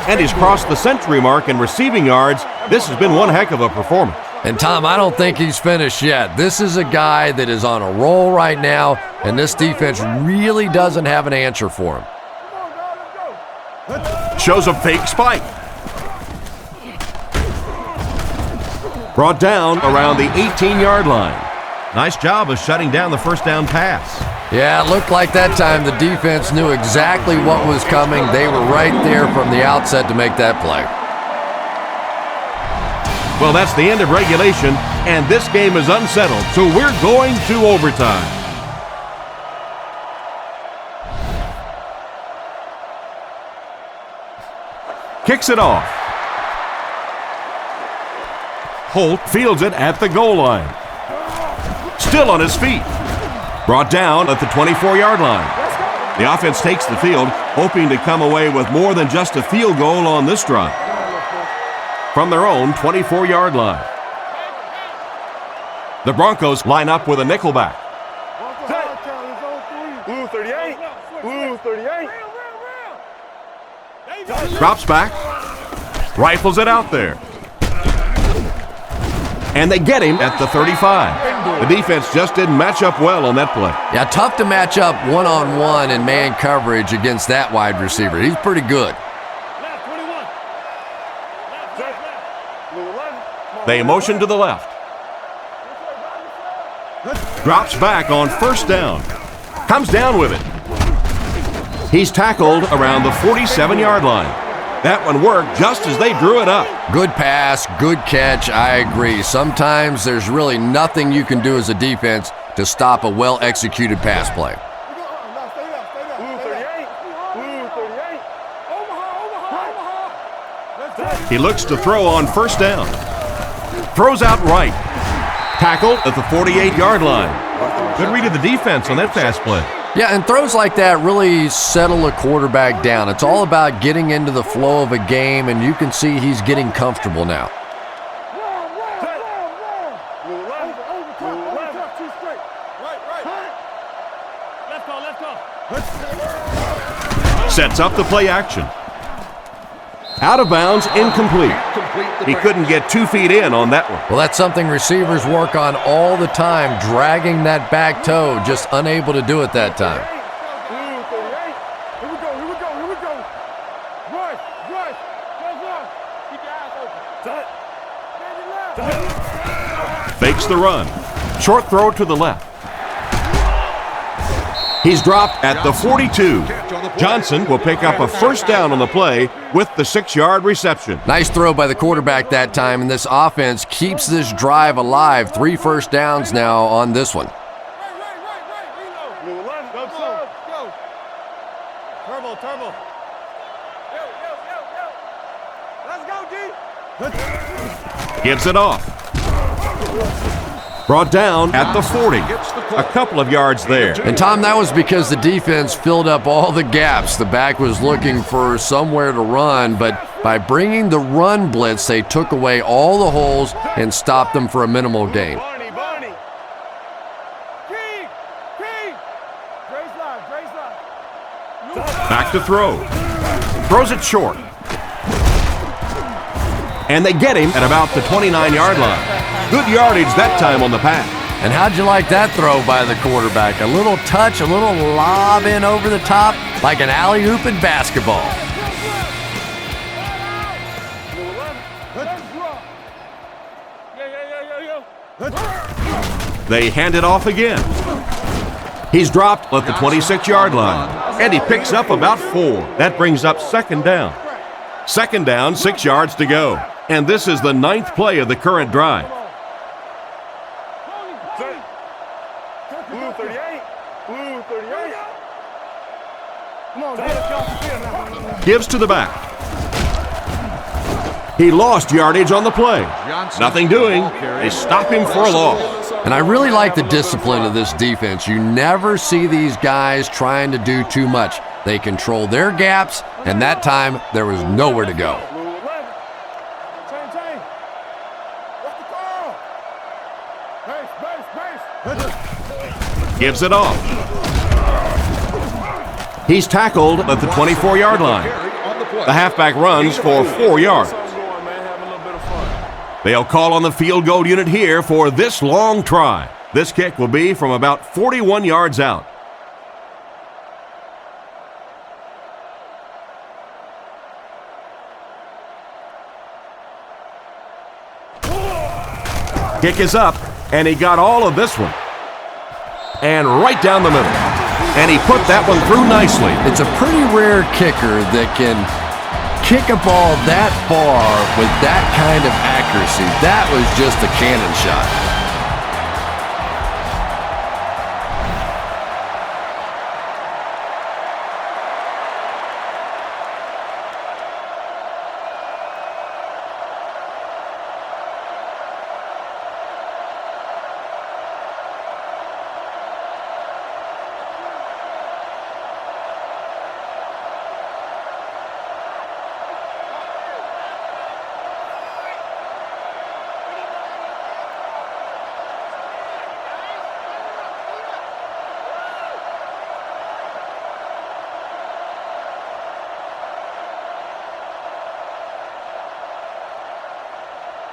And he's crossed the century mark in receiving yards. This has been one heck of a performance. And Tom, I don't think he's finished yet. This is a guy that is on a roll right now, and this defense really doesn't have an answer for him. Shows a fake spike. Brought down around the 18-yard line. Nice job of shutting down the first down pass. Yeah, it looked like that time the defense knew exactly what was coming. They were right there from the outset to make that play. Well, that's the end of regulation, and this game is unsettled, so we're going to overtime. Kicks it off. Holt fields it at the goal line. Still on his feet. Brought down at the 24-yard line. The offense takes the field, hoping to come away with more than just a field goal on this drive. From their own 24-yard line. The Broncos line up with a nickelback. Blue 38. Blue 38. Drops back. Rifles it out there. And they get him at the 35. The defense just didn't match up well on that play. Yeah, tough to match up one-on-one in man coverage against that wide receiver. He's pretty good. They motion to the left. Drops back on first down. Comes down with it. He's tackled around the 47-yard line. That one worked just as they drew it up. Good pass, good catch, I agree. Sometimes there's really nothing you can do as a defense to stop a well-executed pass play. He looks to throw on first down. Throws out right. Tackled at the 48-yard line. Good read of the defense on that pass play. Yeah, and throws like that really settle a quarterback down. It's all about getting into the flow of a game, and you can see he's getting comfortable now. Sets up the play action. Out of bounds, incomplete. He couldn't get 2 feet in on that one. Well, that's something receivers work on all the time, dragging that back toe, just unable to do it that time. Fakes the run. Short throw to the left. He's dropped at the 42. Johnson will pick up a first down on the play with the 6-yard reception. Nice throw by the quarterback that time, and this offense keeps this drive alive. 3 first downs now on this one. Turbo. Let's go, D. Gives it off. Brought down at the 40. A couple of yards there. And Tom, that was because the defense filled up all the gaps. The back was looking for somewhere to run, but by bringing the run blitz, they took away all the holes and stopped them for a minimal gain. Back to throw. Throws it short. And they get him at about the 29-yard line. Good yardage that time on the pass. And how'd you like that throw by the quarterback? A little touch, a little lob in over the top, like an alley-oop in basketball. They hand it off again. He's dropped at the 26-yard line, and he picks up about 4. That brings up second down. Second down, 6 yards to go. And this is the 9th play of the current drive. Gives to the back. He lost yardage on the play. Nothing doing. They stop him for a loss. And I really like the discipline of this defense. You never see these guys trying to do too much. They control their gaps, and that time there was nowhere to go. Gives it off. He's tackled at the 24-yard line. The halfback runs for 4 yards. They'll call on the field goal unit here for this long try. This kick will be from about 41 yards out. Kick is up, and he got all of this one. And right down the middle. And he put that one through nicely. It's a pretty rare kicker that can kick a ball that far with that kind of accuracy. That was just a cannon shot.